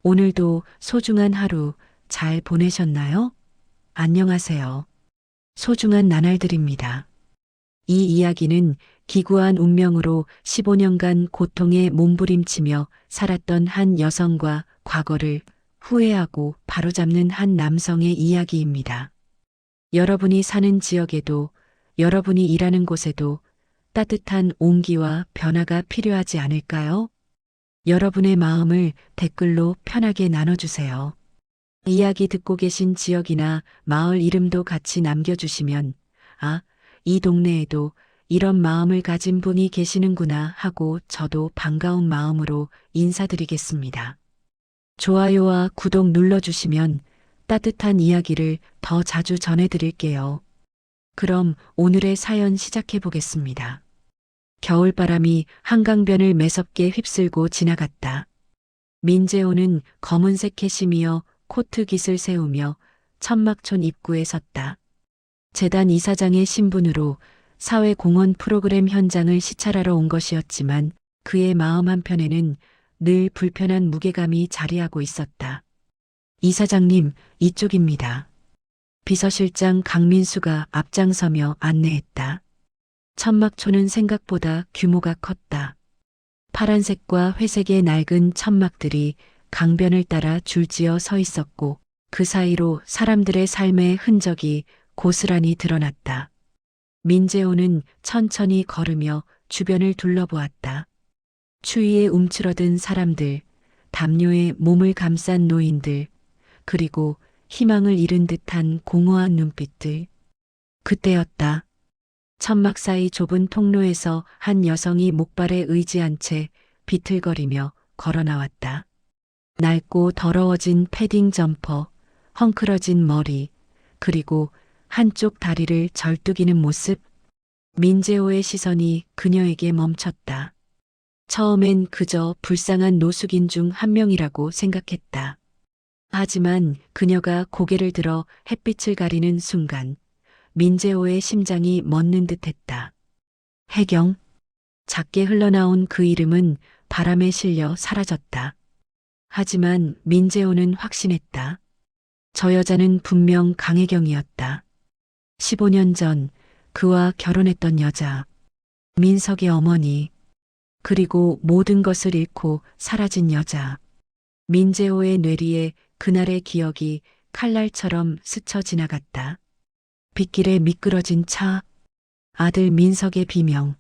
오늘도 소중한 하루 잘 보내셨나요? 안녕하세요. 소중한 나날들입니다. 이 이야기는 기구한 운명으로 15년간 고통에 몸부림치며 살았던 한 여성과 과거를 후회하고 바로잡는 한 남성의 이야기입니다. 여러분이 사는 지역에도, 여러분이 일하는 곳에도 따뜻한 온기와 변화가 필요하지 않을까요? 여러분의 마음을 댓글로 편하게 나눠주세요. 이야기 듣고 계신 지역이나 마을 이름도 같이 남겨주시면, 아, 이 동네에도 이런 마음을 가진 분이 계시는구나 하고 저도 반가운 마음으로 인사드리겠습니다. 좋아요와 구독 눌러주시면 따뜻한 이야기를 더 자주 전해드릴게요. 그럼 오늘의 사연 시작해 보겠습니다. 겨울바람이 한강변을 매섭게 휩쓸고 지나갔다. 민재호는 검은색 캐시미어 코트 깃을 세우며 천막촌 입구에 섰다. 재단 이사장의 신분으로 사회공헌 프로그램 현장을 시찰하러 온 것이었지만 그의 마음 한편에는 늘 불편한 무게감이 자리하고 있었다. 이사장님, 이쪽입니다. 비서실장 강민수가 앞장서며 안내했다. 천막촌은 생각보다 규모가 컸다. 파란색과 회색의 낡은 천막들이 강변을 따라 줄지어 서 있었고 그 사이로 사람들의 삶의 흔적이 고스란히 드러났다. 민재호는 천천히 걸으며 주변을 둘러보았다. 추위에 움츠러든 사람들, 담요에 몸을 감싼 노인들, 그리고 희망을 잃은 듯한 공허한 눈빛들. 그때였다. 천막 사이 좁은 통로에서 한 여성이 목발에 의지한 채 비틀거리며 걸어 나왔다. 낡고 더러워진 패딩 점퍼, 헝클어진 머리, 그리고 한쪽 다리를 절뚝이는 모습. 민재호의 시선이 그녀에게 멈췄다. 처음엔 그저 불쌍한 노숙인 중 한 명이라고 생각했다. 하지만 그녀가 고개를 들어 햇빛을 가리는 순간 민재호의 심장이 멎는 듯했다. 혜경. 작게 흘러나온 그 이름은 바람에 실려 사라졌다. 하지만 민재호는 확신했다. 저 여자는 분명 강혜경이었다. 15년 전 그와 결혼했던 여자, 민석의 어머니, 그리고 모든 것을 잃고 사라진 여자. 민재호의 뇌리에 그날의 기억이 칼날처럼 스쳐 지나갔다. 빗길에 미끄러진 차, 아들 민석의 비명,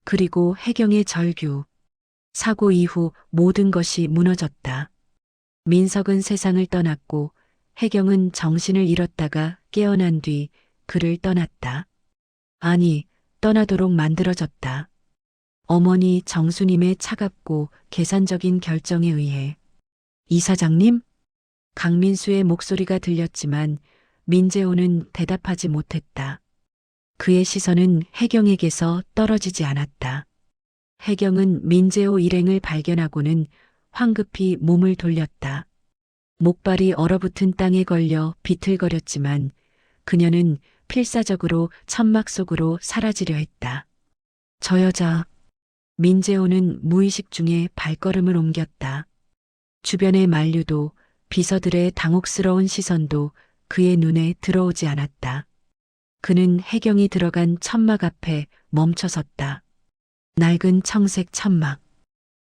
그리고 혜경의 절규. 사고 이후 모든 것이 무너졌다. 민석은 세상을 떠났고 혜경은 정신을 잃었다가 깨어난 뒤 그를 떠났다. 아니, 떠나도록 만들어졌다. 어머니 정수님의 차갑고 계산적인 결정에 의해. 이사장님? 강민수의 목소리가 들렸지만 민재호는 대답하지 못했다. 그의 시선은 혜경에게서 떨어지지 않았다. 혜경은 민재호 일행을 발견하고는 황급히 몸을 돌렸다. 목발이 얼어붙은 땅에 걸려 비틀거렸지만 그녀는 필사적으로 천막 속으로 사라지려 했다. 저 여자. 민재호는 무의식 중에 발걸음을 옮겼다. 주변의 만류도 비서들의 당혹스러운 시선도 그의 눈에 들어오지 않았다. 그는 혜경이 들어간 천막 앞에 멈춰섰다. 낡은 청색 천막.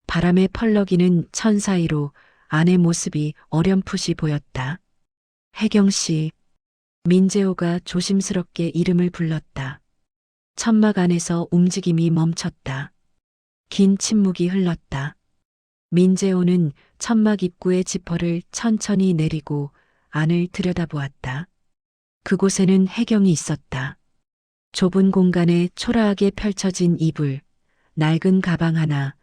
바람에 펄럭이는 천 사이로 안의 모습이 어렴풋이 보였다. 혜경 씨. 민재호가 조심스럽게 이름을 불렀다. 천막 안에서 움직임이 멈췄다. 긴 침묵이 흘렀다. 민재호는 천막 입구의 지퍼를 천천히 내리고 안을 들여다보았다. 그곳에는 혜경이 있었다. 좁은 공간에 초라하게 펼쳐진 이불, 낡은 가방 하나,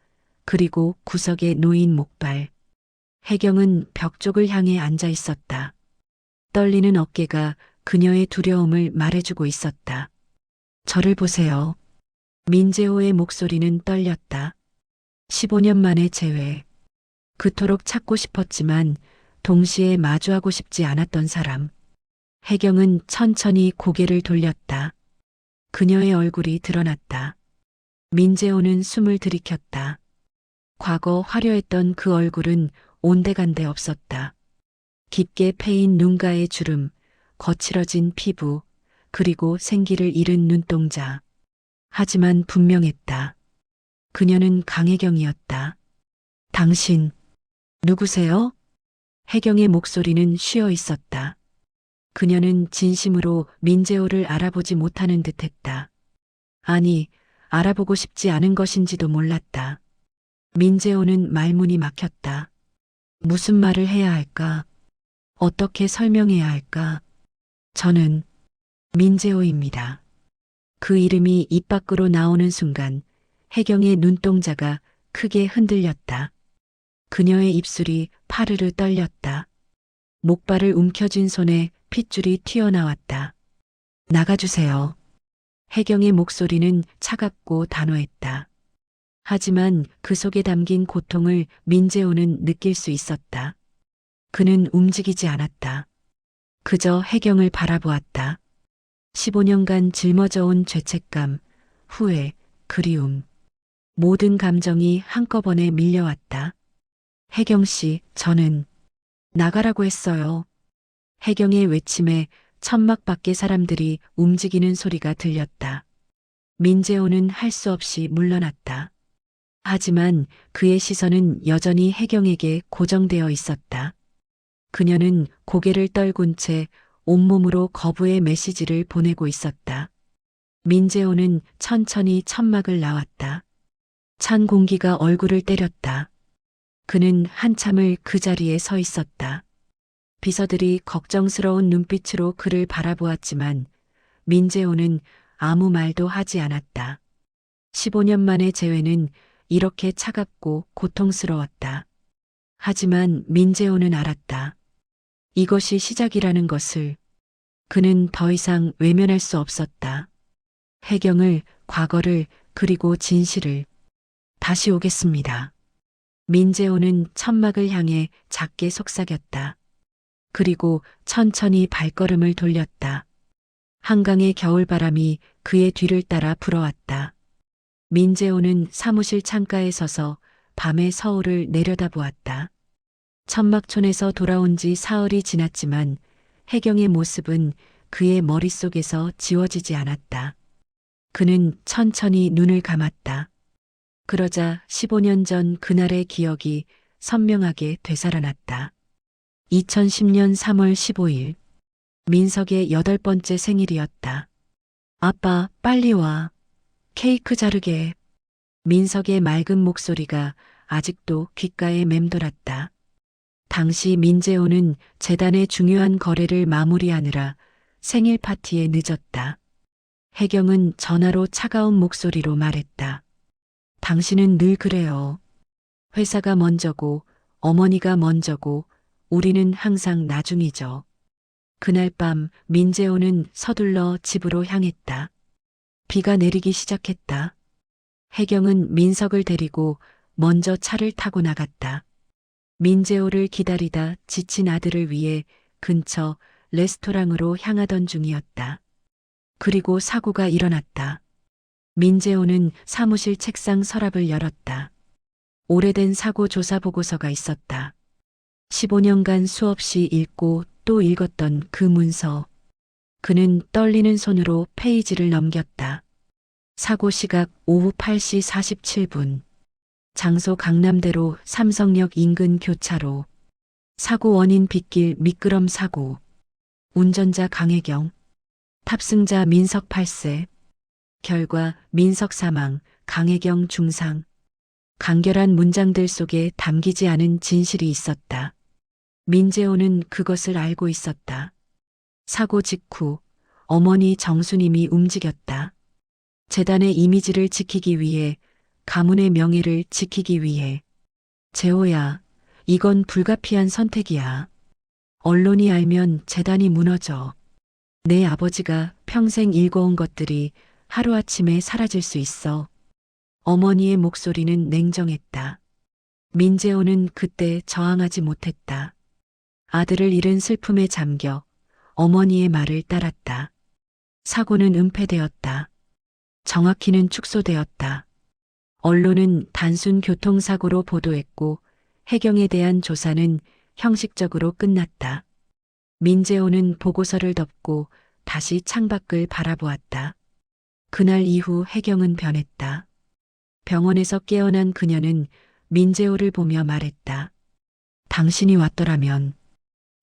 그리고 구석에 놓인 목발. 혜경은 벽 쪽을 향해 앉아 있었다. 떨리는 어깨가 그녀의 두려움을 말해주고 있었다. 저를 보세요. 민재호의 목소리는 떨렸다. 15년 만에 재회. 그토록 찾고 싶었지만 동시에 마주하고 싶지 않았던 사람. 혜경은 천천히 고개를 돌렸다. 그녀의 얼굴이 드러났다. 민재호는 숨을 들이켰다. 과거 화려했던 그 얼굴은 온데간데 없었다. 깊게 패인 눈가의 주름, 거칠어진 피부, 그리고 생기를 잃은 눈동자. 하지만 분명했다. 그녀는 강혜경이었다. 당신, 누구세요? 혜경의 목소리는 쉬어 있었다. 그녀는 진심으로 민재호를 알아보지 못하는 듯했다. 아니, 알아보고 싶지 않은 것인지도 몰랐다. 민재호는 말문이 막혔다. 무슨 말을 해야 할까? 어떻게 설명해야 할까? 저는 민재호입니다. 그 이름이 입 밖으로 나오는 순간 혜경의 눈동자가 크게 흔들렸다. 그녀의 입술이 파르르 떨렸다. 목발을 움켜쥔 손에 핏줄이 튀어나왔다. 나가주세요. 혜경의 목소리는 차갑고 단호했다. 하지만 그 속에 담긴 고통을 민재호는 느낄 수 있었다. 그는 움직이지 않았다. 그저 혜경을 바라보았다. 15년간 짊어져온 죄책감, 후회, 그리움. 모든 감정이 한꺼번에 밀려왔다. 혜경 씨, 저는 나가라고 했어요. 혜경의 외침에 천막 밖의 사람들이 움직이는 소리가 들렸다. 민재호는 할 수 없이 물러났다. 하지만 그의 시선은 여전히 혜경에게 고정되어 있었다. 그녀는 고개를 떨군 채 온몸으로 거부의 메시지를 보내고 있었다. 민재호는 천천히 천막을 나왔다. 찬 공기가 얼굴을 때렸다. 그는 한참을 그 자리에 서 있었다. 비서들이 걱정스러운 눈빛으로 그를 바라보았지만 민재호는 아무 말도 하지 않았다. 15년 만의 재회는 이렇게 차갑고 고통스러웠다. 하지만 민재호는 알았다. 이것이 시작이라는 것을. 그는 더 이상 외면할 수 없었다. 혜경을, 과거를, 그리고 진실을. 다시 오겠습니다. 민재호는 천막을 향해 작게 속삭였다. 그리고 천천히 발걸음을 돌렸다. 한강의 겨울바람이 그의 뒤를 따라 불어왔다. 민재호는 사무실 창가에 서서 밤의 서울을 내려다보았다. 천막촌에서 돌아온 지 사흘이 지났지만 혜경의 모습은 그의 머릿속에서 지워지지 않았다. 그는 천천히 눈을 감았다. 그러자 15년 전 그날의 기억이 선명하게 되살아났다. 2010년 3월 15일. 민석의 8번째 생일이었다. 아빠, 빨리 와. 케이크 자르게. 민석의 맑은 목소리가 아직도 귓가에 맴돌았다. 당시 민재호는 재단의 중요한 거래를 마무리하느라 생일 파티에 늦었다. 혜경은 전화로 차가운 목소리로 말했다. 당신은 늘 그래요. 회사가 먼저고 어머니가 먼저고 우리는 항상 나중이죠. 그날 밤 민재호는 서둘러 집으로 향했다. 비가 내리기 시작했다. 혜경은 민석을 데리고 먼저 차를 타고 나갔다. 민재호를 기다리다 지친 아들을 위해 근처 레스토랑으로 향하던 중이었다. 그리고 사고가 일어났다. 민재호는 사무실 책상 서랍을 열었다. 오래된 사고 조사 보고서가 있었다. 15년간 수없이 읽고 또 읽었던 그 문서. 그는 떨리는 손으로 페이지를 넘겼다. 사고 시각 오후 8시 47분. 장소 강남대로 삼성역 인근 교차로. 사고 원인 빗길 미끄럼 사고. 운전자 강혜경. 탑승자 민석 8세. 결과 민석 사망, 강혜경 중상. 간결한 문장들 속에 담기지 않은 진실이 있었다. 민재호는 그것을 알고 있었다. 사고 직후 어머니 정수님이 움직였다. 재단의 이미지를 지키기 위해, 가문의 명예를 지키기 위해. 재호야, 이건 불가피한 선택이야. 언론이 알면 재단이 무너져. 내 아버지가 평생 일궈온 것들이 하루아침에 사라질 수 있어. 어머니의 목소리는 냉정했다. 민재호는 그때 저항하지 못했다. 아들을 잃은 슬픔에 잠겨 어머니의 말을 따랐다. 사고는 은폐되었다. 정확히는 축소되었다. 언론은 단순 교통사고로 보도했고 해경에 대한 조사는 형식적으로 끝났다. 민재호는 보고서를 덮고 다시 창밖을 바라보았다. 그날 이후 해경은 변했다. 병원에서 깨어난 그녀는 민재호를 보며 말했다. 당신이 왔더라면,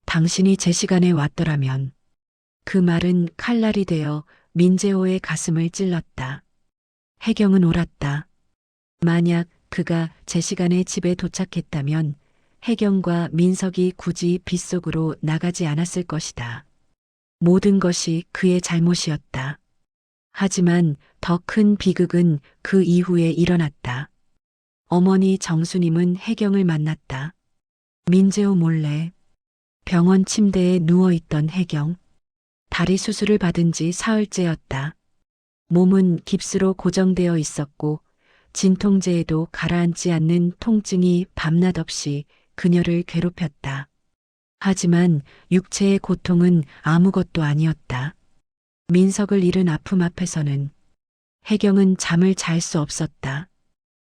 당신이 제 시간에 왔더라면. 그 말은 칼날이 되어 민재호의 가슴을 찔렀다. 해경은 옳았다. 만약 그가 제 시간에 집에 도착했다면 해경과 민석이 굳이 빗속으로 나가지 않았을 것이다. 모든 것이 그의 잘못이었다. 하지만 더 큰 비극은 그 이후에 일어났다. 어머니 정수님은 해경을 만났다. 민재호 몰래 병원 침대에 누워있던 해경. 다리 수술을 받은 지 사흘째였다. 몸은 깁스로 고정되어 있었고 진통제에도 가라앉지 않는 통증이 밤낮 없이 그녀를 괴롭혔다. 하지만 육체의 고통은 아무것도 아니었다. 민석을 잃은 아픔 앞에서는 해경은 잠을 잘 수 없었다.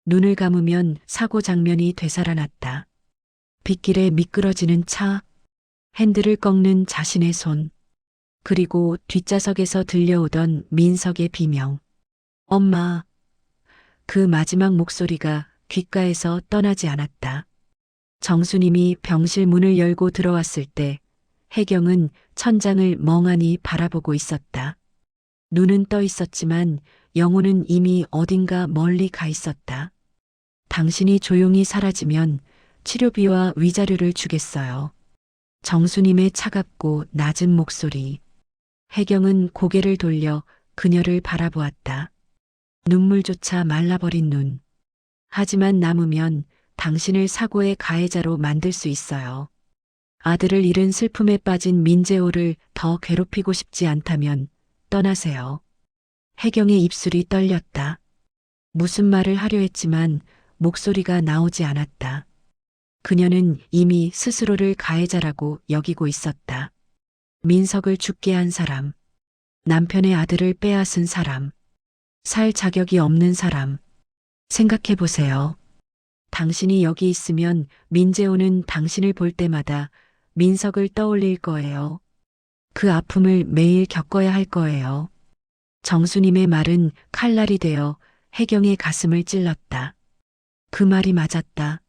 눈을 감으면 사고 장면이 되살아났다. 빗길에 미끄러지는 차, 핸들을 꺾는 자신의 손, 그리고 뒷좌석에서 들려오던 민석의 비명. 엄마. 그 마지막 목소리가 귓가에서 떠나지 않았다. 정수님이 병실 문을 열고 들어왔을 때 해경은 천장을 멍하니 바라보고 있었다. 눈은 떠 있었지만 영혼은 이미 어딘가 멀리 가 있었다. 당신이 조용히 사라지면 치료비와 위자료를 주겠어요. 정수님의 차갑고 낮은 목소리. 해경은 고개를 돌려 그녀를 바라보았다. 눈물조차 말라버린 눈. 하지만 남으면 당신을 사고의 가해자로 만들 수 있어요. 아들을 잃은 슬픔에 빠진 민재호를 더 괴롭히고 싶지 않다면 떠나세요. 해경의 입술이 떨렸다. 무슨 말을 하려 했지만 목소리가 나오지 않았다. 그녀는 이미 스스로를 가해자라고 여기고 있었다. 민석을 죽게 한 사람, 남편의 아들을 빼앗은 사람, 살 자격이 없는 사람. 생각해 보세요. 당신이 여기 있으면 민재호는 당신을 볼 때마다 민석을 떠올릴 거예요. 그 아픔을 매일 겪어야 할 거예요. 정수님의 말은 칼날이 되어 해경의 가슴을 찔렀다. 그 말이 맞았다.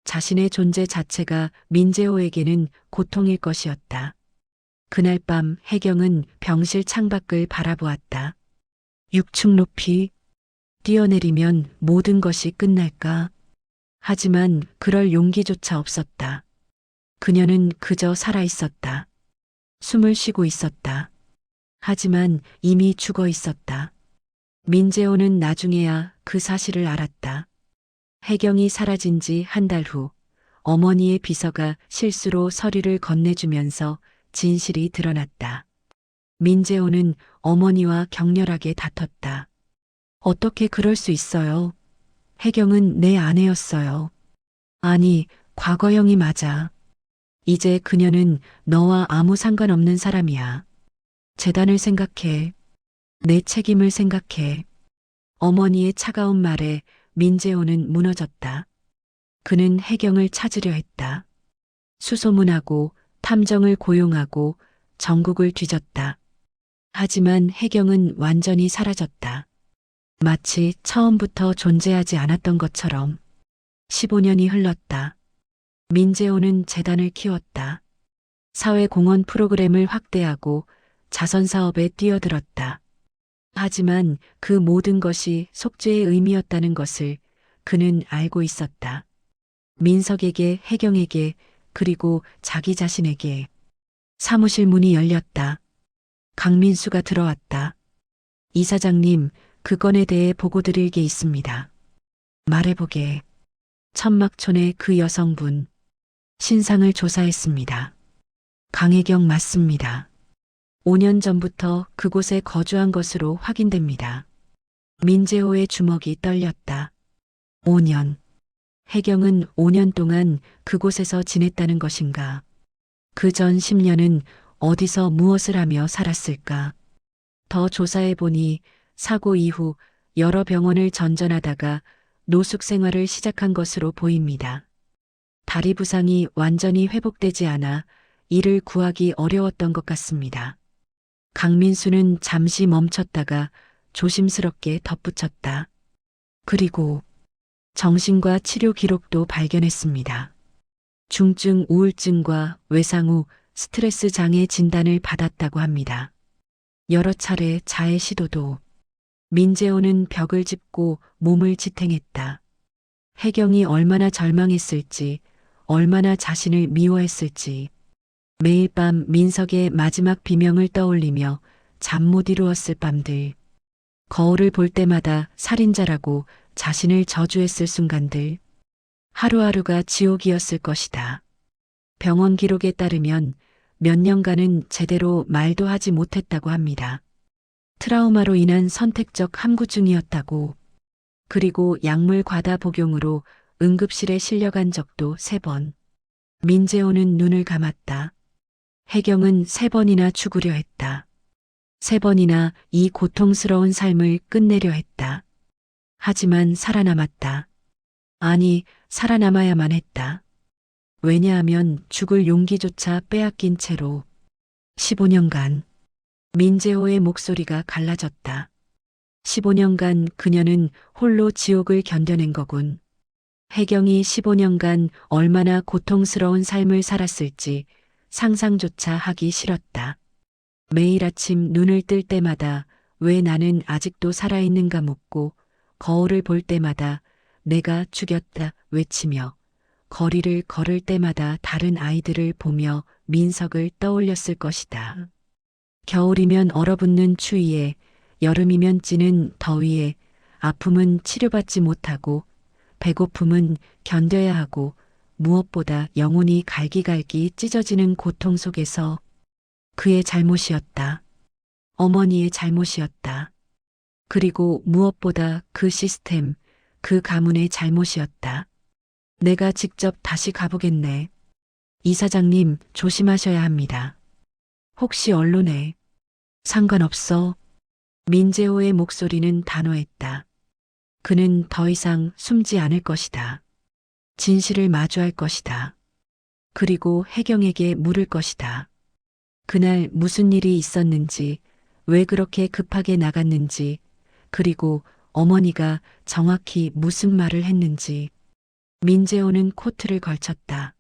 자신의 존재 자체가 민재호에게는 고통일 것이었다. 그날 밤 해경은 병실 창밖을 바라보았다. 6층 높이 뛰어내리면 모든 것이 끝날까? 하지만 그럴 용기조차 없었다. 그녀는 그저 살아 있었다. 숨을 쉬고 있었다. 하지만 이미 죽어 있었다. 민재호는 나중에야 그 사실을 알았다. 해경이 사라진 지 한 달 후 어머니의 비서가 실수로 서류를 건네주면서 진실이 드러났다. 민재호는 어머니와 격렬하게 다퉜다. 어떻게 그럴 수 있어요? 해경은 내 아내였어요. 아니, 과거형이 맞아. 이제 그녀는 너와 아무 상관없는 사람이야. 재단을 생각해. 내 책임을 생각해. 어머니의 차가운 말에 민재호는 무너졌다. 그는 해경을 찾으려 했다. 수소문하고 탐정을 고용하고 전국을 뒤졌다. 하지만 해경은 완전히 사라졌다. 마치 처음부터 존재하지 않았던 것처럼. 15년이 흘렀다. 민재호는 재단을 키웠다. 사회공헌 프로그램을 확대하고 자선사업에 뛰어들었다. 하지만 그 모든 것이 속죄의 의미였다는 것을 그는 알고 있었다. 민석에게, 해경에게, 그리고 자기 자신에게. 사무실 문이 열렸다. 강민수가 들어왔다. 이사장님, 그 건에 대해 보고 드릴 게 있습니다. 말해보게. 천막촌의 그 여성분. 신상을 조사했습니다. 강혜경 맞습니다. 5년 전부터 그곳에 거주한 것으로 확인됩니다. 민재호의 주먹이 떨렸다. 5년. 해경은 5년 동안 그곳에서 지냈다는 것인가? 그 전 10년은 어디서 무엇을 하며 살았을까? 더 조사해보니 사고 이후 여러 병원을 전전하다가 노숙 생활을 시작한 것으로 보입니다. 다리 부상이 완전히 회복되지 않아 일을 구하기 어려웠던 것 같습니다. 강민수는 잠시 멈췄다가 조심스럽게 덧붙였다. 그리고 정신과 치료 기록도 발견했습니다. 중증 우울증과 외상 후 스트레스 장애 진단을 받았다고 합니다. 여러 차례 자해 시도도. 민재호는 벽을 짚고 몸을 지탱했다. 혜경이 얼마나 절망했을지, 얼마나 자신을 미워했을지. 매일 밤 민석의 마지막 비명을 떠올리며 잠 못 이루었을 밤들. 거울을 볼 때마다 살인자라고 자신을 저주했을 순간들. 하루하루가 지옥이었을 것이다. 병원 기록에 따르면 몇 년간은 제대로 말도 하지 못했다고 합니다. 트라우마로 인한 선택적 함구증이었다고. 그리고 약물 과다 복용으로 응급실에 실려간 적도 3번. 민재호는 눈을 감았다. 혜경은 3번이나 죽으려 했다. 3번이나 이 고통스러운 삶을 끝내려 했다. 하지만 살아남았다. 아니, 살아남아야만 했다. 왜냐하면 죽을 용기조차 빼앗긴 채로 15년간 민재호의 목소리가 갈라졌다. 15년간 그녀는 홀로 지옥을 견뎌낸 거군. 혜경이 15년간 얼마나 고통스러운 삶을 살았을지 상상조차 하기 싫었다. 매일 아침 눈을 뜰 때마다 왜 나는 아직도 살아있는가 묻고 거울을 볼 때마다 내가 죽였다 외치며 거리를 걸을 때마다 다른 아이들을 보며 민석을 떠올렸을 것이다. 겨울이면 얼어붙는 추위에, 여름이면 찌는 더위에, 아픔은 치료받지 못하고 배고픔은 견뎌야 하고 무엇보다 영혼이 갈기갈기 찢어지는 고통 속에서 그의 잘못이었다. 어머니의 잘못이었다. 그리고 무엇보다 그 시스템, 그 가문의 잘못이었다. 내가 직접 다시 가보겠네. 이사장님, 조심하셔야 합니다. 혹시 언론에 상관없어. 민재호의 목소리는 단호했다. 그는 더 이상 숨지 않을 것이다. 진실을 마주할 것이다. 그리고 혜경에게 물을 것이다. 그날 무슨 일이 있었는지, 왜 그렇게 급하게 나갔는지, 그리고 어머니가 정확히 무슨 말을 했는지. 민재호는 코트를 걸쳤다.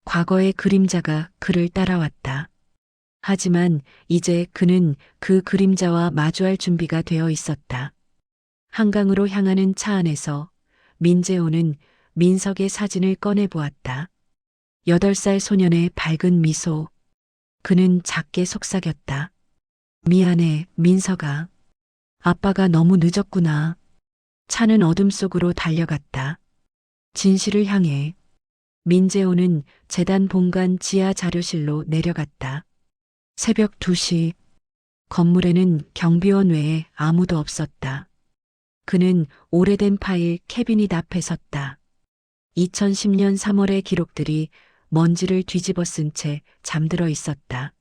과거의 그림자가 그를 따라왔다. 하지만 이제 그는 그 그림자와 마주할 준비가 되어 있었다. 한강으로 향하는 차 안에서 민재호는 민석의 사진을 꺼내 보았다. 8살 소년의 밝은 미소. 그는 작게 속삭였다. 미안해, 민석아. 아빠가 너무 늦었구나. 차는 어둠 속으로 달려갔다. 진실을 향해. 민재호는 재단 본관 지하 자료실로 내려갔다. 새벽 2시. 건물에는 경비원 외에 아무도 없었다. 그는 오래된 파일 캐비닛 앞에 섰다. 2010년 3월의 기록들이 먼지를 뒤집어 쓴 채 잠들어 있었다.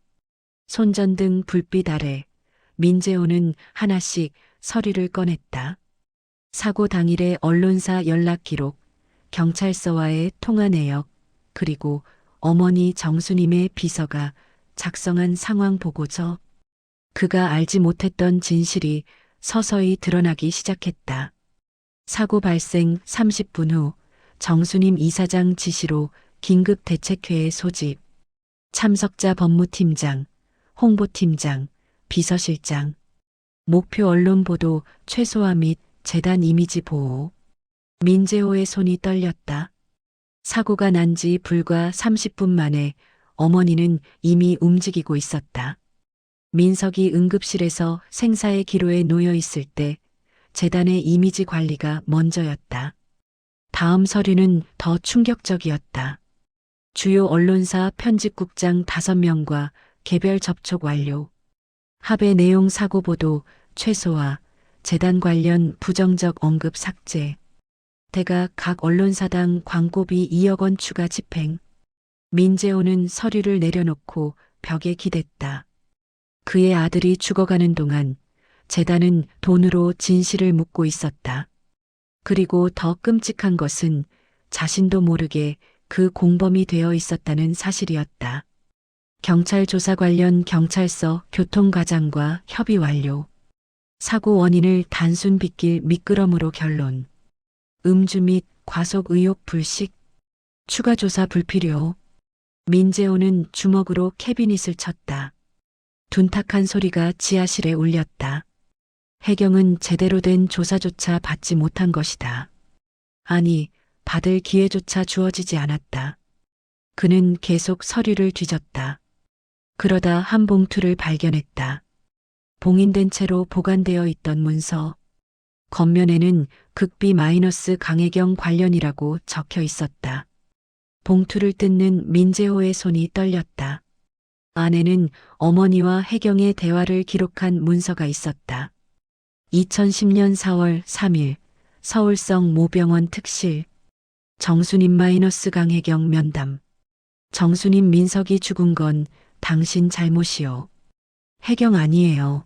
손전등 불빛 아래 민재호는 하나씩 서류를 꺼냈다. 사고 당일의 언론사 연락 기록, 경찰서와의 통화 내역, 그리고 어머니 정수님의 비서가 작성한 상황 보고서. 그가 알지 못했던 진실이 서서히 드러나기 시작했다. 사고 발생 30분 후 정수님 이사장 지시로 긴급대책회의 소집. 참석자 법무팀장, 홍보팀장, 비서실장. 목표 언론 보도 최소화 및 재단 이미지 보호. 민재호의 손이 떨렸다. 사고가 난 지 불과 30분 만에 어머니는 이미 움직이고 있었다. 민석이 응급실에서 생사의 기로에 놓여 있을 때 재단의 이미지 관리가 먼저였다. 다음 서류는 더 충격적이었다. 주요 언론사 편집국장 5명과 개별 접촉 완료. 합의 내용 사고 보도 최소화, 재단 관련 부정적 언급 삭제. 대각 각 언론사당 광고비 2억 원 추가 집행. 민재호는 서류를 내려놓고 벽에 기댔다. 그의 아들이 죽어가는 동안 재단은 돈으로 진실을 묻고 있었다. 그리고 더 끔찍한 것은 자신도 모르게 그 공범이 되어 있었다는 사실이었다. 경찰 조사 관련 경찰서 교통과장과 협의 완료. 사고 원인을 단순 빗길 미끄럼으로 결론. 음주 및 과속 의혹 불식. 추가 조사 불필요. 민재호는 주먹으로 캐비닛을 쳤다. 둔탁한 소리가 지하실에 울렸다. 해경은 제대로 된 조사조차 받지 못한 것이다. 아니, 받을 기회조차 주어지지 않았다. 그는 계속 서류를 뒤졌다. 그러다 한 봉투를 발견했다. 봉인된 채로 보관되어 있던 문서. 겉면에는 극비 마이너스 강혜경 관련이라고 적혀 있었다. 봉투를 뜯는 민재호의 손이 떨렸다. 안에는 어머니와 혜경의 대화를 기록한 문서가 있었다. 2010년 4월 3일 서울성 모병원 특실. 정수님 마이너스 강혜경 면담. 정수님 민석이 죽은 건 당신 잘못이요. 혜경 아니에요.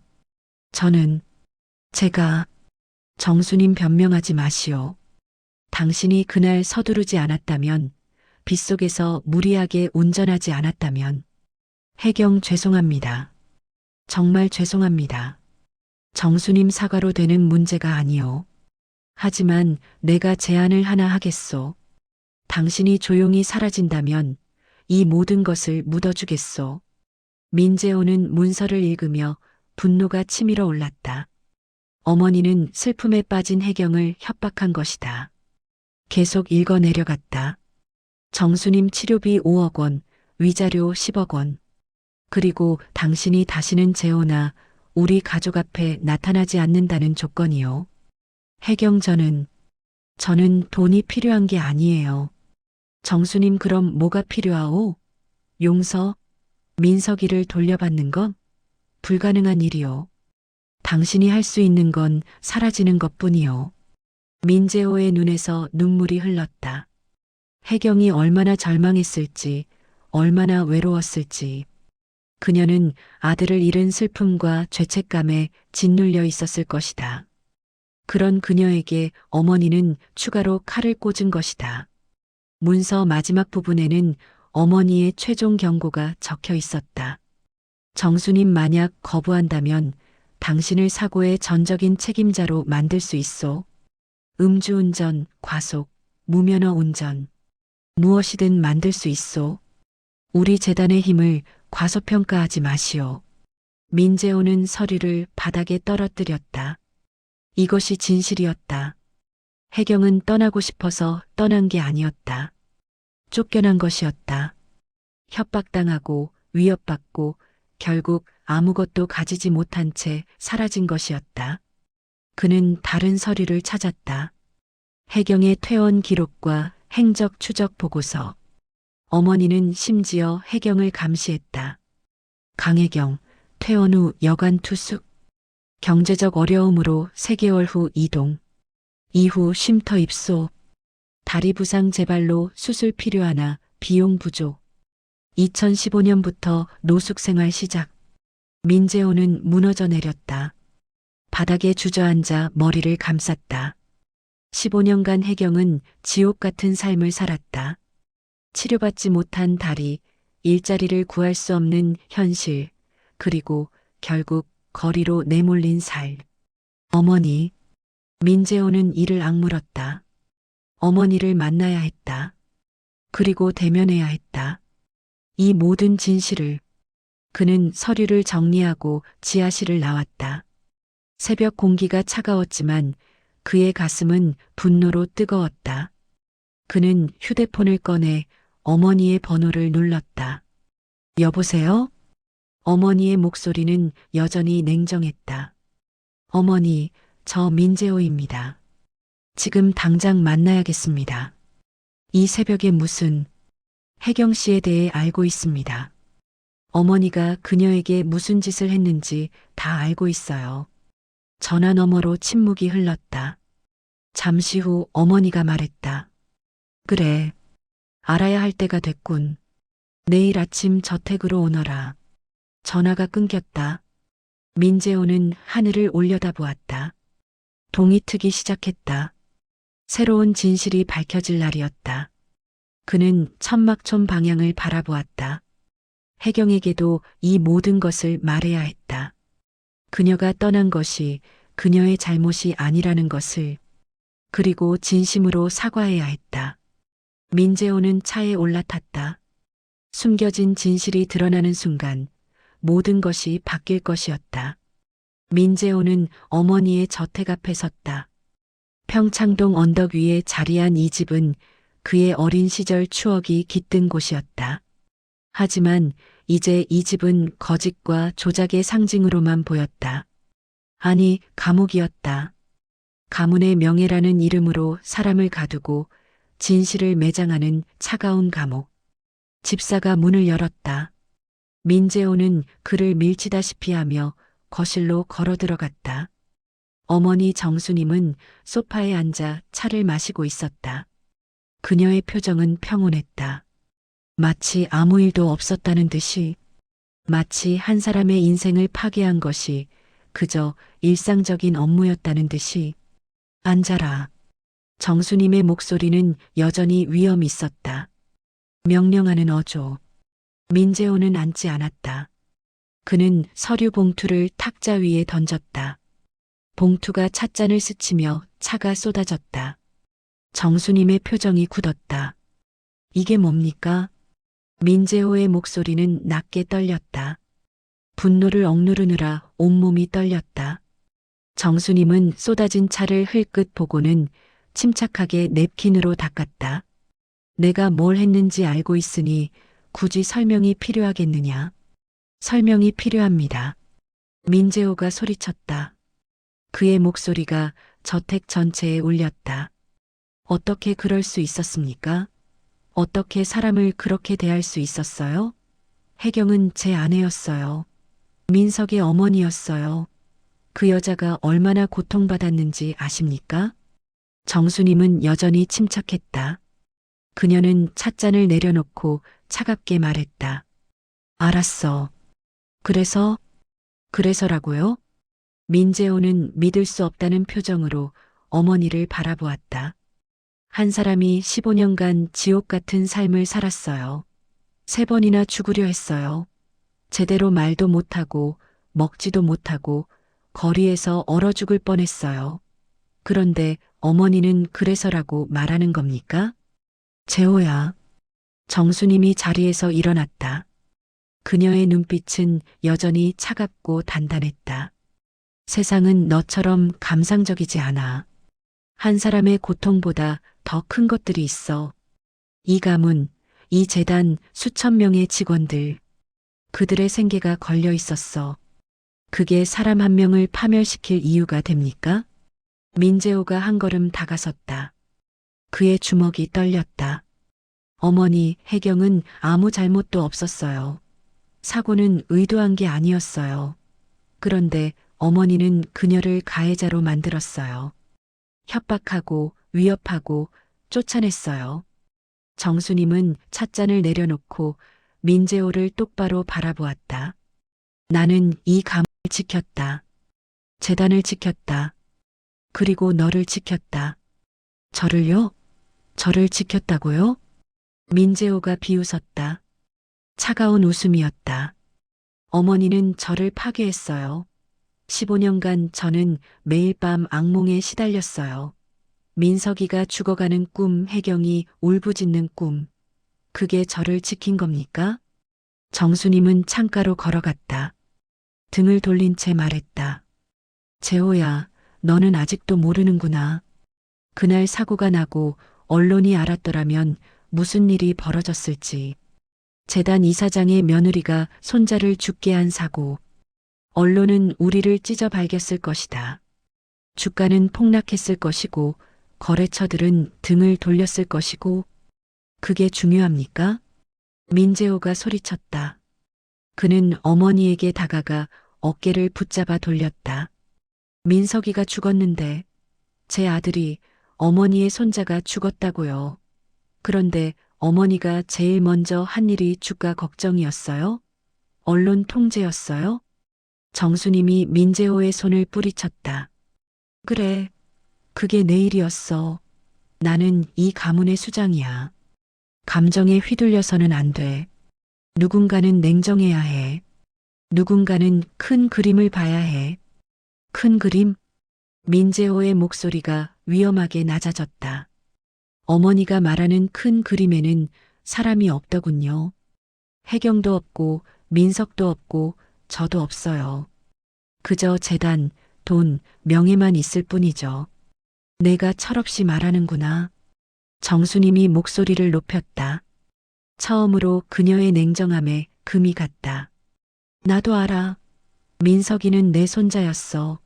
제가 정수님 변명하지 마시오. 당신이 그날 서두르지 않았다면, 빗속에서 무리하게 운전하지 않았다면. 혜경 죄송합니다. 정말 죄송합니다. 정수님 사과로 되는 문제가 아니오. 하지만 내가 제안을 하나 하겠소. 당신이 조용히 사라진다면 이 모든 것을 묻어주겠소. 민재호는 문서를 읽으며 분노가 치밀어 올랐다. 어머니는 슬픔에 빠진 혜경을 협박한 것이다. 계속 읽어 내려갔다. 정수님 치료비 5억 원, 위자료 10억 원. 그리고 당신이 다시는 재호나 우리 가족 앞에 나타나지 않는다는 조건이요. 혜경 저는 돈이 필요한 게 아니에요. 정수님 그럼 뭐가 필요하오? 용서? 민석이를 돌려받는 건? 불가능한 일이요. 당신이 할 수 있는 건 사라지는 것뿐이요. 민재호의 눈에서 눈물이 흘렀다. 혜경이 얼마나 절망했을지, 얼마나 외로웠을지. 그녀는 아들을 잃은 슬픔과 죄책감에 짓눌려 있었을 것이다. 그런 그녀에게 어머니는 추가로 칼을 꽂은 것이다. 문서 마지막 부분에는 어머니의 최종 경고가 적혀 있었다. 정수님 만약 거부한다면 당신을 사고의 전적인 책임자로 만들 수 있소. 음주운전, 과속, 무면허 운전. 무엇이든 만들 수 있소. 우리 재단의 힘을 과소평가하지 마시오. 민재호는 서류를 바닥에 떨어뜨렸다. 이것이 진실이었다. 혜경은 떠나고 싶어서 떠난 게 아니었다. 쫓겨난 것이었다. 협박당하고 위협받고 결국 아무것도 가지지 못한 채 사라진 것이었다. 그는 다른 서류를 찾았다. 혜경의 퇴원 기록과 행적 추적 보고서. 어머니는 심지어 혜경을 감시했다. 강혜경, 퇴원 후 여관 투숙. 경제적 어려움으로 3개월 후 이동. 이후 쉼터 입소. 다리 부상 재발로 수술 필요하나 비용 부족. 2015년부터 노숙 생활 시작. 민재호는 무너져 내렸다. 바닥에 주저앉아 머리를 감쌌다. 15년간 혜경은 지옥 같은 삶을 살았다. 치료받지 못한 다리, 일자리를 구할 수 없는 현실, 그리고 결국 거리로 내몰린 살. 어머니. 민재호는 이를 악물었다. 어머니를 만나야 했다. 그리고 대면해야 했다. 이 모든 진실을. 그는 서류를 정리하고 지하실을 나왔다. 새벽 공기가 차가웠지만 그의 가슴은 분노로 뜨거웠다. 그는 휴대폰을 꺼내 어머니의 번호를 눌렀다. 여보세요? 어머니의 목소리는 여전히 냉정했다. 어머니, 저 민재호입니다. 지금 당장 만나야겠습니다. 이 새벽에 무슨 혜경 씨에 대해 알고 있습니다. 어머니가 그녀에게 무슨 짓을 했는지 다 알고 있어요. 전화 너머로 침묵이 흘렀다. 잠시 후 어머니가 말했다. 그래, 알아야 할 때가 됐군. 내일 아침 저택으로 오너라. 전화가 끊겼다. 민재호는 하늘을 올려다보았다. 동이 트기 시작했다. 새로운 진실이 밝혀질 날이었다. 그는 천막촌 방향을 바라보았다. 혜경에게도 이 모든 것을 말해야 했다. 그녀가 떠난 것이 그녀의 잘못이 아니라는 것을, 그리고 진심으로 사과해야 했다. 민재호는 차에 올라탔다. 숨겨진 진실이 드러나는 순간 모든 것이 바뀔 것이었다. 민재호는 어머니의 저택 앞에 섰다. 평창동 언덕 위에 자리한 이 집은 그의 어린 시절 추억이 깃든 곳이었다. 하지만 이제 이 집은 거짓과 조작의 상징으로만 보였다. 아니, 감옥이었다. 가문의 명예라는 이름으로 사람을 가두고 진실을 매장하는 차가운 감옥. 집사가 문을 열었다. 민재호는 그를 밀치다시피 하며 거실로 걸어 들어갔다. 어머니 정수님은 소파에 앉아 차를 마시고 있었다. 그녀의 표정은 평온했다. 마치 아무 일도 없었다는 듯이, 마치 한 사람의 인생을 파괴한 것이 그저 일상적인 업무였다는 듯이. 앉아라. 정수님의 목소리는 여전히 위엄이 있었다. 명령하는 어조. 민재호는 앉지 않았다. 그는 서류 봉투를 탁자 위에 던졌다. 봉투가 찻잔을 스치며 차가 쏟아졌다. 정수님의 표정이 굳었다. 이게 뭡니까? 민재호의 목소리는 낮게 떨렸다. 분노를 억누르느라 온몸이 떨렸다. 정수님은 쏟아진 차를 흘끗 보고는 침착하게 냅킨으로 닦았다. 내가 뭘 했는지 알고 있으니 굳이 설명이 필요하겠느냐? 설명이 필요합니다. 민재호가 소리쳤다. 그의 목소리가 저택 전체에 울렸다. 어떻게 그럴 수 있었습니까? 어떻게 사람을 그렇게 대할 수 있었어요? 혜경은 제 아내였어요. 민석의 어머니였어요. 그 여자가 얼마나 고통받았는지 아십니까? 정수님은 여전히 침착했다. 그녀는 찻잔을 내려놓고 차갑게 말했다. 알았어. 그래서라고요? 민재호는 믿을 수 없다는 표정으로 어머니를 바라보았다. 한 사람이 15년간 지옥 같은 삶을 살았어요. 3번이나 죽으려 했어요. 제대로 말도 못하고 먹지도 못하고 거리에서 얼어 죽을 뻔했어요. 그런데 어머니는 그래서라고 말하는 겁니까? 재호야. 정수님이 자리에서 일어났다. 그녀의 눈빛은 여전히 차갑고 단단했다. 세상은 너처럼 감상적이지 않아. 한 사람의 고통보다 더 큰 것들이 있어. 이 가문, 이 재단 수천 명의 직원들. 그들의 생계가 걸려 있었어. 그게 사람 한 명을 파멸시킬 이유가 됩니까? 민재호가 한 걸음 다가섰다. 그의 주먹이 떨렸다. 어머니, 혜경은 아무 잘못도 없었어요. 사고는 의도한 게 아니었어요. 그런데 어머니는 그녀를 가해자로 만들었어요. 협박하고 위협하고 쫓아냈어요. 정수님은 찻잔을 내려놓고 민재호를 똑바로 바라보았다. 나는 이 가문을 지켰다. 재단을 지켰다. 그리고 너를 지켰다. 저를요? 저를 지켰다고요? 민재호가 비웃었다. 차가운 웃음이었다. 어머니는 저를 파괴했어요. 15년간 저는 매일 밤 악몽에 시달렸어요. 민석이가 죽어가는 꿈, 혜경이 울부짖는 꿈. 그게 저를 지킨 겁니까? 정수님은 창가로 걸어갔다. 등을 돌린 채 말했다. 재호야, 너는 아직도 모르는구나. 그날 사고가 나고 언론이 알았더라면 무슨 일이 벌어졌을지. 재단 이사장의 며느리가 손자를 죽게 한 사고. 언론은 우리를 찢어 발겼을 것이다. 주가는 폭락했을 것이고 거래처들은 등을 돌렸을 것이고. 그게 중요합니까? 민재호가 소리쳤다. 그는 어머니에게 다가가 어깨를 붙잡아 돌렸다. 민석이가 죽었는데 제 아들이, 어머니의 손자가 죽었다고요. 그런데 어머니가 제일 먼저 한 일이 주가 걱정이었어요? 언론 통제였어요? 정수님이 민재호의 손을 뿌리쳤다. 그래, 그게 내 일이었어. 나는 이 가문의 수장이야. 감정에 휘둘려서는 안 돼. 누군가는 냉정해야 해. 누군가는 큰 그림을 봐야 해. 큰 그림? 민재호의 목소리가 위험하게 낮아졌다. 어머니가 말하는 큰 그림에는 사람이 없더군요. 해경도 없고 민석도 없고 저도 없어요. 그저 재단, 돈, 명예만 있을 뿐이죠. 내가 철없이 말하는구나. 정수님이 목소리를 높였다. 처음으로 그녀의 냉정함에 금이 갔다. 나도 알아. 민석이는 내 손자였어.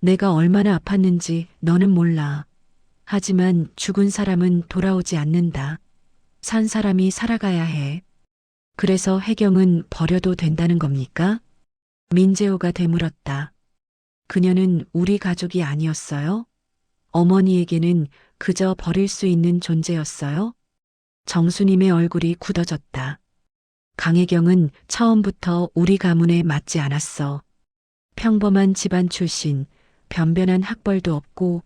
내가 얼마나 아팠는지 너는 몰라. 하지만 죽은 사람은 돌아오지 않는다. 산 사람이 살아가야 해. 그래서 해경은 버려도 된다는 겁니까? 민재호가 되물었다. 그녀는 우리 가족이 아니었어요? 어머니에게는 그저 버릴 수 있는 존재였어요? 정수님의 얼굴이 굳어졌다. 강혜경은 처음부터 우리 가문에 맞지 않았어. 평범한 집안 출신, 변변한 학벌도 없고,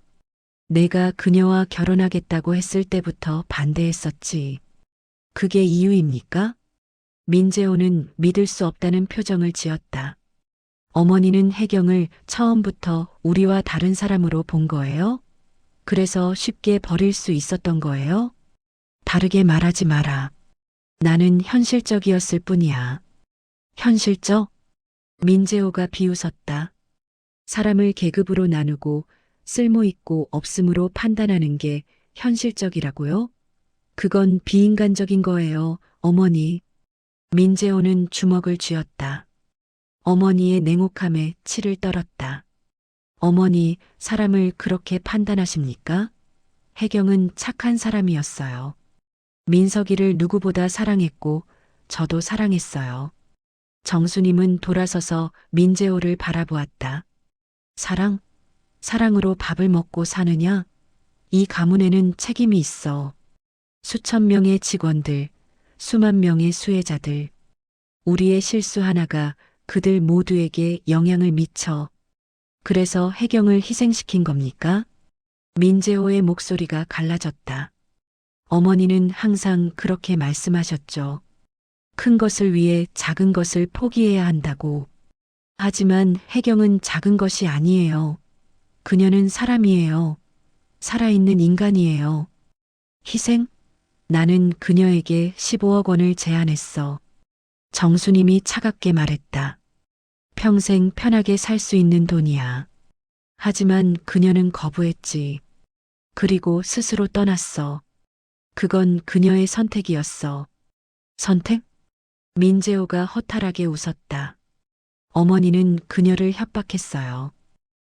내가 그녀와 결혼하겠다고 했을 때부터 반대했었지. 그게 이유입니까? 민재호는 믿을 수 없다는 표정을 지었다. 어머니는 혜경을 처음부터 우리와 다른 사람으로 본 거예요? 그래서 쉽게 버릴 수 있었던 거예요? 다르게 말하지 마라. 나는 현실적이었을 뿐이야. 현실적? 민재호가 비웃었다. 사람을 계급으로 나누고 쓸모있고 없음으로 판단하는 게 현실적이라고요? 그건 비인간적인 거예요, 어머니. 민재호는 주먹을 쥐었다. 어머니의 냉혹함에 치를 떨었다. 어머니, 사람을 그렇게 판단하십니까? 혜경은 착한 사람이었어요. 민석이를 누구보다 사랑했고 저도 사랑했어요. 정수님은 돌아서서 민재호를 바라보았다. 사랑? 사랑으로 밥을 먹고 사느냐? 이 가문에는 책임이 있어. 수천 명의 직원들, 수만 명의 수혜자들. 우리의 실수 하나가 그들 모두에게 영향을 미쳐. 그래서 해경을 희생시킨 겁니까? 민재호의 목소리가 갈라졌다. 어머니는 항상 그렇게 말씀하셨죠. 큰 것을 위해 작은 것을 포기해야 한다고. 하지만 해경은 작은 것이 아니에요. 그녀는 사람이에요. 살아있는 인간이에요. 희생? 나는 그녀에게 15억 원을 제안했어. 정수님이 차갑게 말했다. 평생 편하게 살 수 있는 돈이야. 하지만 그녀는 거부했지. 그리고 스스로 떠났어. 그건 그녀의 선택이었어. 선택? 민재호가 허탈하게 웃었다. 어머니는 그녀를 협박했어요.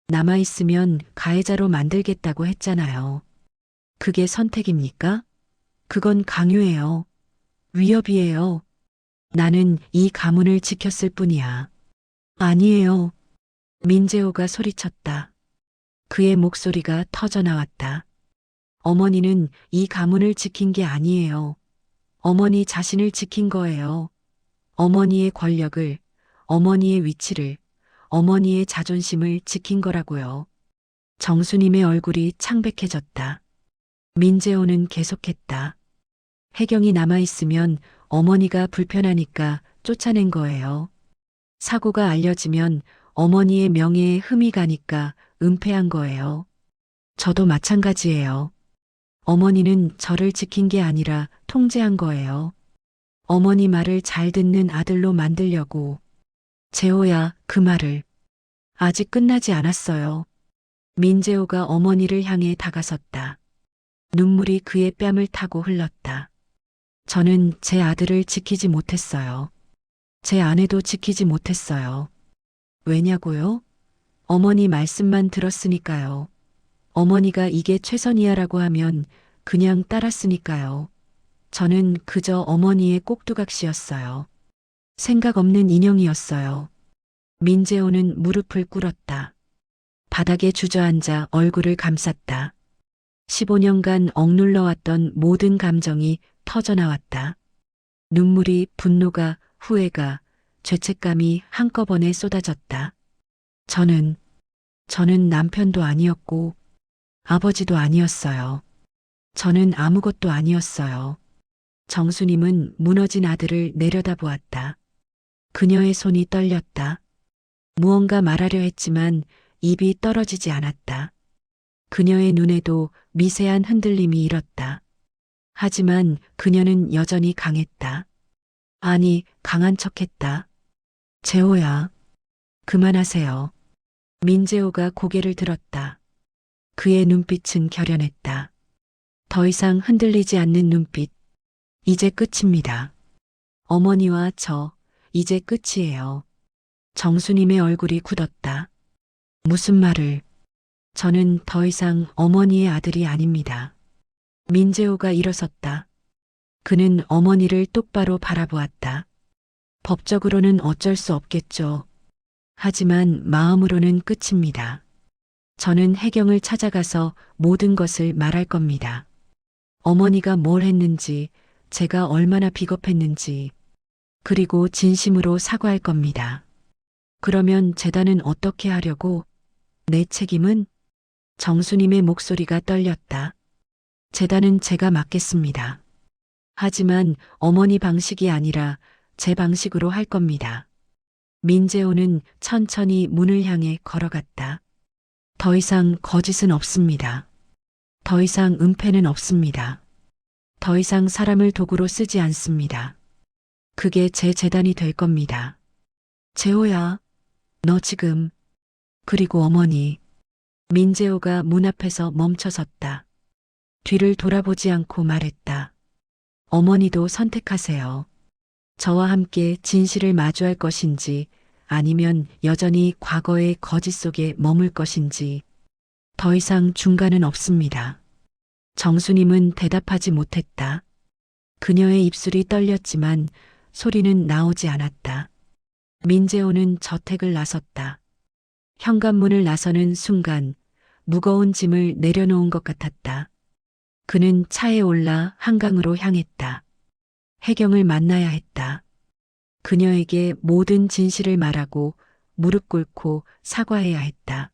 남아있으면 가해자로 만들겠다고 했잖아요. 그게 선택입니까? 그건 강요예요. 위협이에요. 나는 이 가문을 지켰을 뿐이야. 아니에요. 민재호가 소리쳤다. 그의 목소리가 터져나왔다. 어머니는 이 가문을 지킨 게 아니에요. 어머니 자신을 지킨 거예요. 어머니의 권력을, 어머니의 위치를, 어머니의 자존심을 지킨 거라고요. 정수님의 얼굴이 창백해졌다. 민재호는 계속했다. 해경이 남아있으면 어머니가 불편하니까 쫓아낸 거예요. 사고가 알려지면 어머니의 명예에 흠이 가니까 은폐한 거예요. 저도 마찬가지예요. 어머니는 저를 지킨 게 아니라 통제한 거예요. 어머니 말을 잘 듣는 아들로 만들려고. 재호야, 그 말을. 아직 끝나지 않았어요. 민재호가 어머니를 향해 다가섰다. 눈물이 그의 뺨을 타고 흘렀다. 저는 제 아들을 지키지 못했어요. 제 아내도 지키지 못했어요. 왜냐고요? 어머니 말씀만 들었으니까요. 어머니가 이게 최선이야라고 하면 그냥 따랐으니까요. 저는 그저 어머니의 꼭두각시였어요. 생각 없는 인형이었어요. 민재호는 무릎을 꿇었다. 바닥에 주저앉아 얼굴을 감쌌다. 15년간 억눌러왔던 모든 감정이 터져나왔다. 눈물이, 분노가, 후회가, 죄책감이 한꺼번에 쏟아졌다. 저는 남편도 아니었고 아버지도 아니었어요. 저는 아무것도 아니었어요. 정수님은 무너진 아들을 내려다보았다. 그녀의 손이 떨렸다. 무언가 말하려 했지만 입이 떨어지지 않았다. 그녀의 눈에도 미세한 흔들림이 일었다. 하지만 그녀는 여전히 강했다. 아니, 강한 척했다. 재호야, 그만하세요. 민재호가 고개를 들었다. 그의 눈빛은 결연했다. 더 이상 흔들리지 않는 눈빛. 이제 끝입니다. 어머니와 저, 이제 끝이에요. 정수님의 얼굴이 굳었다. 무슨 말을? 저는 더 이상 어머니의 아들이 아닙니다. 민재호가 일어섰다. 그는 어머니를 똑바로 바라보았다. 법적으로는 어쩔 수 없겠죠. 하지만 마음으로는 끝입니다. 저는 혜경을 찾아가서 모든 것을 말할 겁니다. 어머니가 뭘 했는지, 제가 얼마나 비겁했는지, 그리고 진심으로 사과할 겁니다. 그러면 재단은 어떻게 하려고? 내 책임은? 정수님의 목소리가 떨렸다. 재단은 제가 맡겠습니다. 하지만 어머니 방식이 아니라 제 방식으로 할 겁니다. 민재호는 천천히 문을 향해 걸어갔다. 더 이상 거짓은 없습니다. 더 이상 은폐는 없습니다. 더 이상 사람을 도구로 쓰지 않습니다. 그게 제 재단이 될 겁니다. 재호야, 너 지금, 그리고 어머니. 민재호가 문 앞에서 멈춰섰다. 뒤를 돌아보지 않고 말했다. 어머니도 선택하세요. 저와 함께 진실을 마주할 것인지 아니면 여전히 과거의 거짓 속에 머물 것인지 더 이상 중간은 없습니다. 정수님은 대답하지 못했다. 그녀의 입술이 떨렸지만 소리는 나오지 않았다. 민재호는 저택을 나섰다. 현관문을 나서는 순간 무거운 짐을 내려놓은 것 같았다. 그는 차에 올라 한강으로 향했다. 혜경을 만나야 했다. 그녀에게 모든 진실을 말하고 무릎 꿇고 사과해야 했다.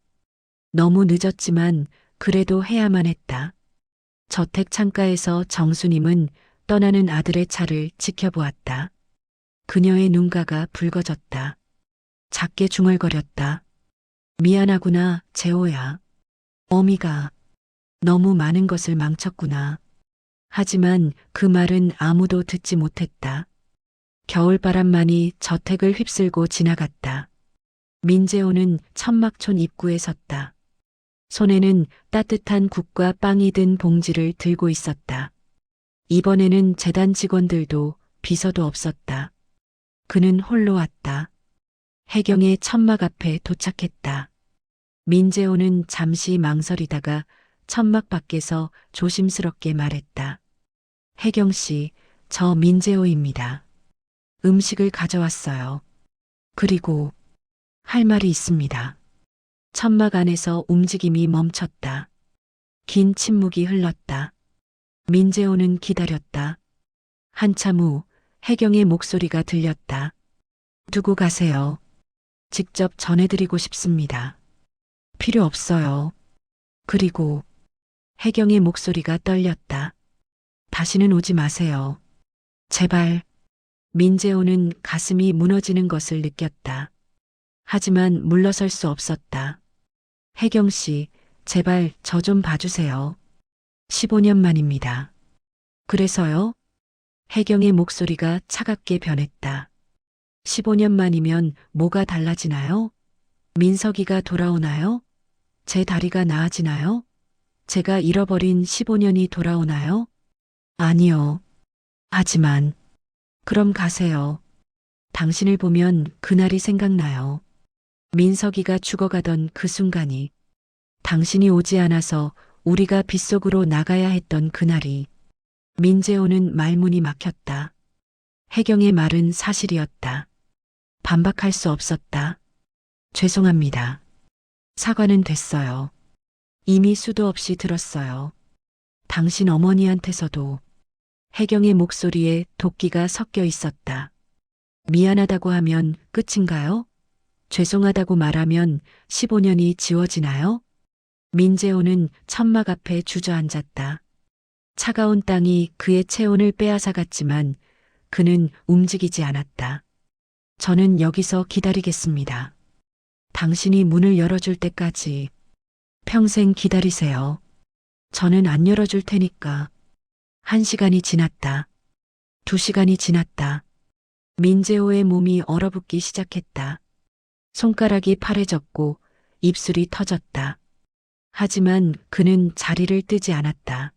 너무 늦었지만 그래도 해야만 했다. 저택 창가에서 정수님은 떠나는 아들의 차를 지켜보았다. 그녀의 눈가가 붉어졌다. 작게 중얼거렸다. 미안하구나, 재호야. 어미가 너무 많은 것을 망쳤구나. 하지만 그 말은 아무도 듣지 못했다. 겨울바람만이 저택을 휩쓸고 지나갔다. 민재호는 천막촌 입구에 섰다. 손에는 따뜻한 국과 빵이 든 봉지를 들고 있었다. 이번에는 재단 직원들도 비서도 없었다. 그는 홀로 왔다. 혜경의 천막 앞에 도착했다. 민재호는 잠시 망설이다가 천막 밖에서 조심스럽게 말했다. 혜경 씨, 저 민재호입니다. 음식을 가져왔어요. 그리고 할 말이 있습니다. 천막 안에서 움직임이 멈췄다. 긴 침묵이 흘렀다. 민재호는 기다렸다. 한참 후 혜경의 목소리가 들렸다. 두고 가세요. 직접 전해드리고 싶습니다. 필요 없어요. 그리고 혜경의 목소리가 떨렸다. 다시는 오지 마세요. 제발. 민재호는 가슴이 무너지는 것을 느꼈다. 하지만 물러설 수 없었다. 혜경 씨, 제발 저 좀 봐주세요. 15년 만입니다. 그래서요? 혜경의 목소리가 차갑게 변했다. 15년 만이면 뭐가 달라지나요? 민석이가 돌아오나요? 제 다리가 나아지나요? 제가 잃어버린 15년이 돌아오나요? 아니요. 하지만, 그럼 가세요. 당신을 보면 그날이 생각나요. 민석이가 죽어가던 그 순간이, 당신이 오지 않아서 우리가 빗속으로 나가야 했던 그날이. 민재호는 말문이 막혔다. 혜경의 말은 사실이었다. 반박할 수 없었다. 죄송합니다. 사과는 됐어요. 이미 수도 없이 들었어요. 당신 어머니한테서도. 혜경의 목소리에 도끼가 섞여 있었다. 미안하다고 하면 끝인가요? 죄송하다고 말하면 15년이 지워지나요? 민재호는 천막 앞에 주저앉았다. 차가운 땅이 그의 체온을 빼앗아갔지만 그는 움직이지 않았다. 저는 여기서 기다리겠습니다. 당신이 문을 열어줄 때까지 평생 기다리세요. 저는 안 열어줄 테니까. 1시간이 지났다. 2시간이 지났다. 민재호의 몸이 얼어붙기 시작했다. 손가락이 파래졌고 입술이 터졌다. 하지만 그는 자리를 뜨지 않았다.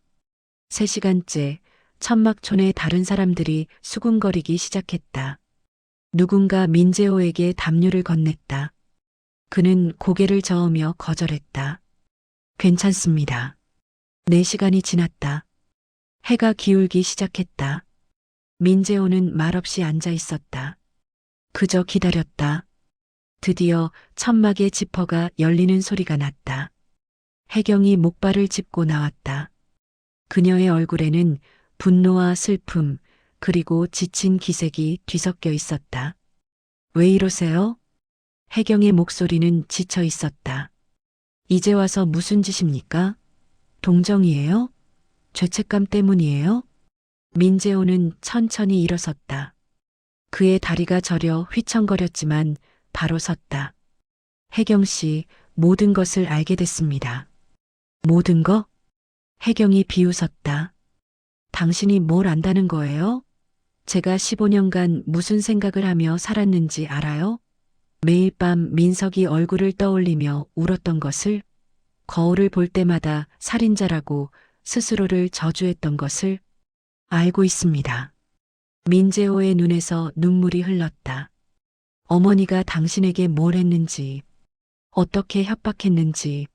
3시간째 천막촌의 다른 사람들이 수군거리기 시작했다. 누군가 민재호에게 담요를 건넸다. 그는 고개를 저으며 거절했다. 괜찮습니다. 4시간이 지났다. 해가 기울기 시작했다. 민재호는 말없이 앉아 있었다. 그저 기다렸다. 드디어 천막의 지퍼가 열리는 소리가 났다. 혜경이 목발을 짚고 나왔다. 그녀의 얼굴에는 분노와 슬픔, 그리고 지친 기색이 뒤섞여 있었다. 왜 이러세요? 혜경의 목소리는 지쳐 있었다. 이제 와서 무슨 짓입니까? 동정이에요? 죄책감 때문이에요? 민재호는 천천히 일어섰다. 그의 다리가 저려 휘청거렸지만 바로 섰다. 혜경 씨, 모든 것을 알게 됐습니다. 모든 거? 혜경이 비웃었다. 당신이 뭘 안다는 거예요? 제가 15년간 무슨 생각을 하며 살았는지 알아요? 매일 밤 민석이 얼굴을 떠올리며 울었던 것을, 거울을 볼 때마다 살인자라고 스스로를 저주했던 것을 알고 있습니다. 민재호의 눈에서 눈물이 흘렀다. 어머니가 당신에게 뭘 했는지, 어떻게 협박했는지,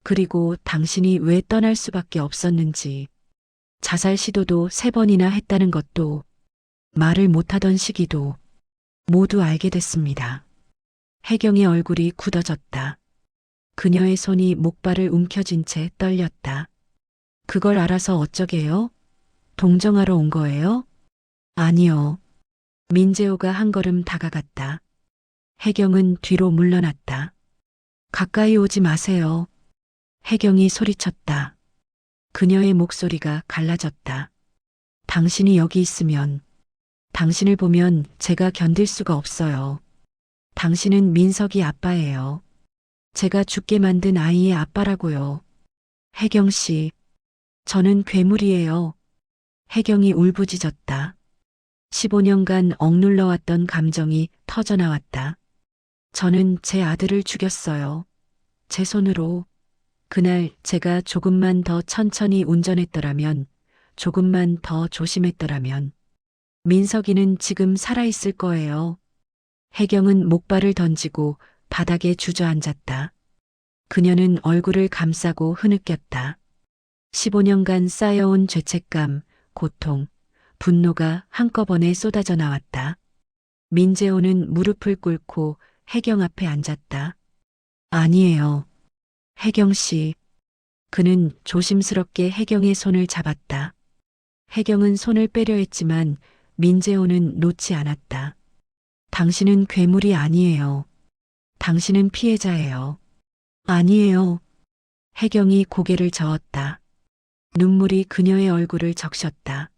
그리고 당신이 왜 떠날 수밖에 없었는지, 자살 시도도 3번이나 했다는 것도, 말을 못하던 시기도 모두 알게 됐습니다. 혜경의 얼굴이 굳어졌다. 그녀의 손이 목발을 움켜쥔 채 떨렸다. 그걸 알아서 어쩌게요? 동정하러 온 거예요? 아니요. 민재호가 한 걸음 다가갔다. 혜경은 뒤로 물러났다. 가까이 오지 마세요. 혜경이 소리쳤다. 그녀의 목소리가 갈라졌다. 당신이 여기 있으면, 당신을 보면 제가 견딜 수가 없어요. 당신은 민석이 아빠예요. 제가 죽게 만든 아이의 아빠라고요. 혜경 씨, 저는 괴물이에요. 혜경이 울부짖었다. 15년간 억눌러왔던 감정이 터져나왔다. 저는 제 아들을 죽였어요. 제 손으로. 그날 제가 조금만 더 천천히 운전했더라면, 조금만 더 조심했더라면, 민석이는 지금 살아있을 거예요. 혜경은 목발을 던지고 바닥에 주저앉았다. 그녀는 얼굴을 감싸고 흐느꼈다. 15년간 쌓여온 죄책감, 고통, 분노가 한꺼번에 쏟아져 나왔다. 민재호는 무릎을 꿇고 혜경 앞에 앉았다. 아니에요. 혜경 씨. 그는 조심스럽게 혜경의 손을 잡았다. 혜경은 손을 빼려 했지만 민재호는 놓지 않았다. 당신은 괴물이 아니에요. 당신은 피해자예요. 아니에요. 혜경이 고개를 저었다. 눈물이 그녀의 얼굴을 적셨다.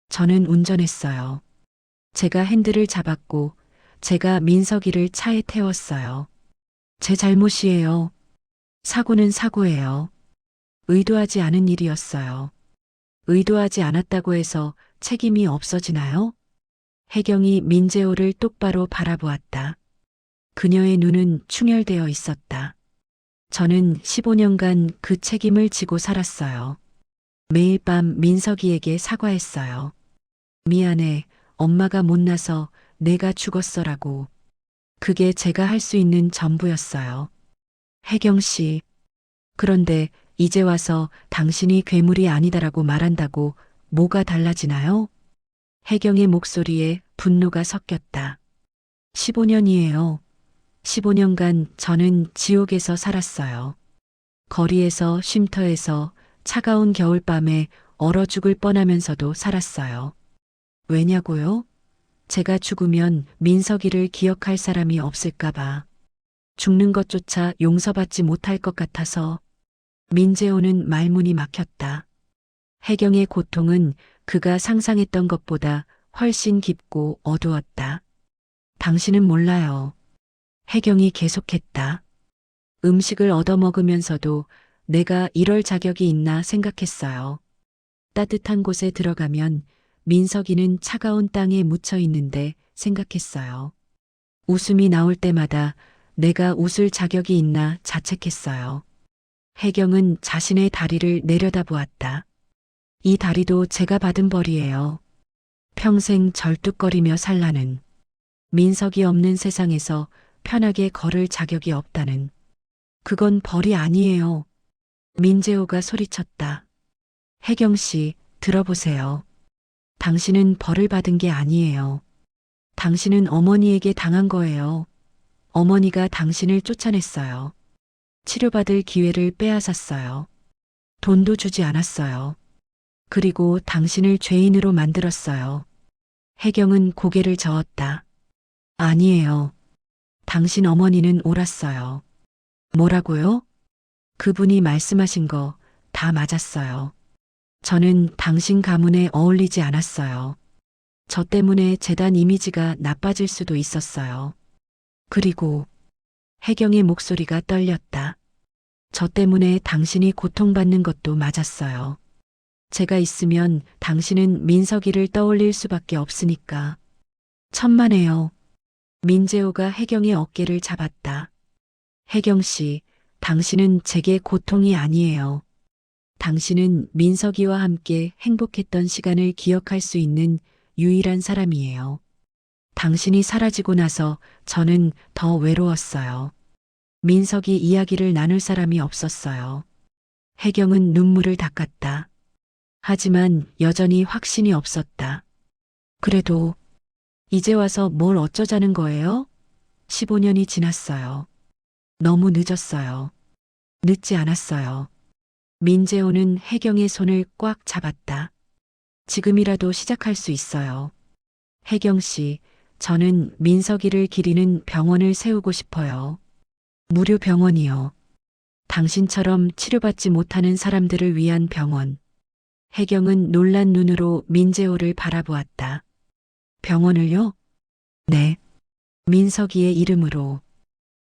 저는 운전했어요. 제가 핸들을 잡았고 제가 민석이를 차에 태웠어요. 제 잘못이에요. 사고는 사고예요. 의도하지 않은 일이었어요. 의도하지 않았다고 해서 책임이 없어지나요? 혜경이 민재호를 똑바로 바라보았다. 그녀의 눈은 충혈되어 있었다. 저는 15년간 그 책임을 지고 살았어요. 매일 밤 민석이에게 사과했어요. 미안해, 엄마가 못나서 내가 죽었어라고. 그게 제가 할 수 있는 전부였어요. 혜경 씨. 그런데 이제 와서 당신이 괴물이 아니다라고 말한다고 뭐가 달라지나요? 혜경의 목소리에 분노가 섞였다. 15년이에요. 15년간 저는 지옥에서 살았어요. 거리에서, 쉼터에서, 차가운 겨울밤에 얼어 죽을 뻔하면서도 살았어요. 왜냐고요? 제가 죽으면 민석이를 기억할 사람이 없을까봐. 죽는 것조차 용서받지 못할 것 같아서. 민재호는 말문이 막혔다. 혜경의 고통은 그가 상상했던 것보다 훨씬 깊고 어두웠다. 당신은 몰라요. 혜경이 계속했다. 음식을 얻어먹으면서도 내가 이럴 자격이 있나 생각했어요. 따뜻한 곳에 들어가면 민석이는 차가운 땅에 묻혀 있는데 생각했어요. 웃음이 나올 때마다 내가 웃을 자격이 있나 자책했어요. 혜경은 자신의 다리를 내려다보았다. 이 다리도 제가 받은 벌이에요. 평생 절뚝거리며 살라는. 민석이 없는 세상에서 편하게 걸을 자격이 없다는. 그건 벌이 아니에요. 민재호가 소리쳤다. 혜경 씨, 들어보세요. 당신은 벌을 받은 게 아니에요. 당신은 어머니에게 당한 거예요. 어머니가 당신을 쫓아냈어요. 치료받을 기회를 빼앗았어요. 돈도 주지 않았어요. 그리고 당신을 죄인으로 만들었어요. 혜경은 고개를 저었다. 아니에요. 당신 어머니는 옳았어요. 뭐라고요? 그분이 말씀하신 거 다 맞았어요. 저는 당신 가문에 어울리지 않았어요. 저 때문에 재단 이미지가 나빠질 수도 있었어요. 그리고 혜경의 목소리가 떨렸다. 저 때문에 당신이 고통받는 것도 맞았어요. 제가 있으면 당신은 민석이를 떠올릴 수밖에 없으니까. 천만에요. 민재호가 혜경의 어깨를 잡았다. 혜경 씨, 당신은 제게 고통이 아니에요. 당신은 민석이와 함께 행복했던 시간을 기억할 수 있는 유일한 사람이에요. 당신이 사라지고 나서 저는 더 외로웠어요. 민석이 이야기를 나눌 사람이 없었어요. 혜경은 눈물을 닦았다. 하지만 여전히 확신이 없었다. 그래도 이제 와서 뭘 어쩌자는 거예요? 15년이 지났어요. 너무 늦었어요. 늦지 않았어요. 민재호는 혜경의 손을 꽉 잡았다. 지금이라도 시작할 수 있어요. 혜경 씨, 저는 민석이를 기리는 병원을 세우고 싶어요. 무료 병원이요. 당신처럼 치료받지 못하는 사람들을 위한 병원. 혜경은 놀란 눈으로 민재호를 바라보았다. 병원을요? 네. 민석이의 이름으로.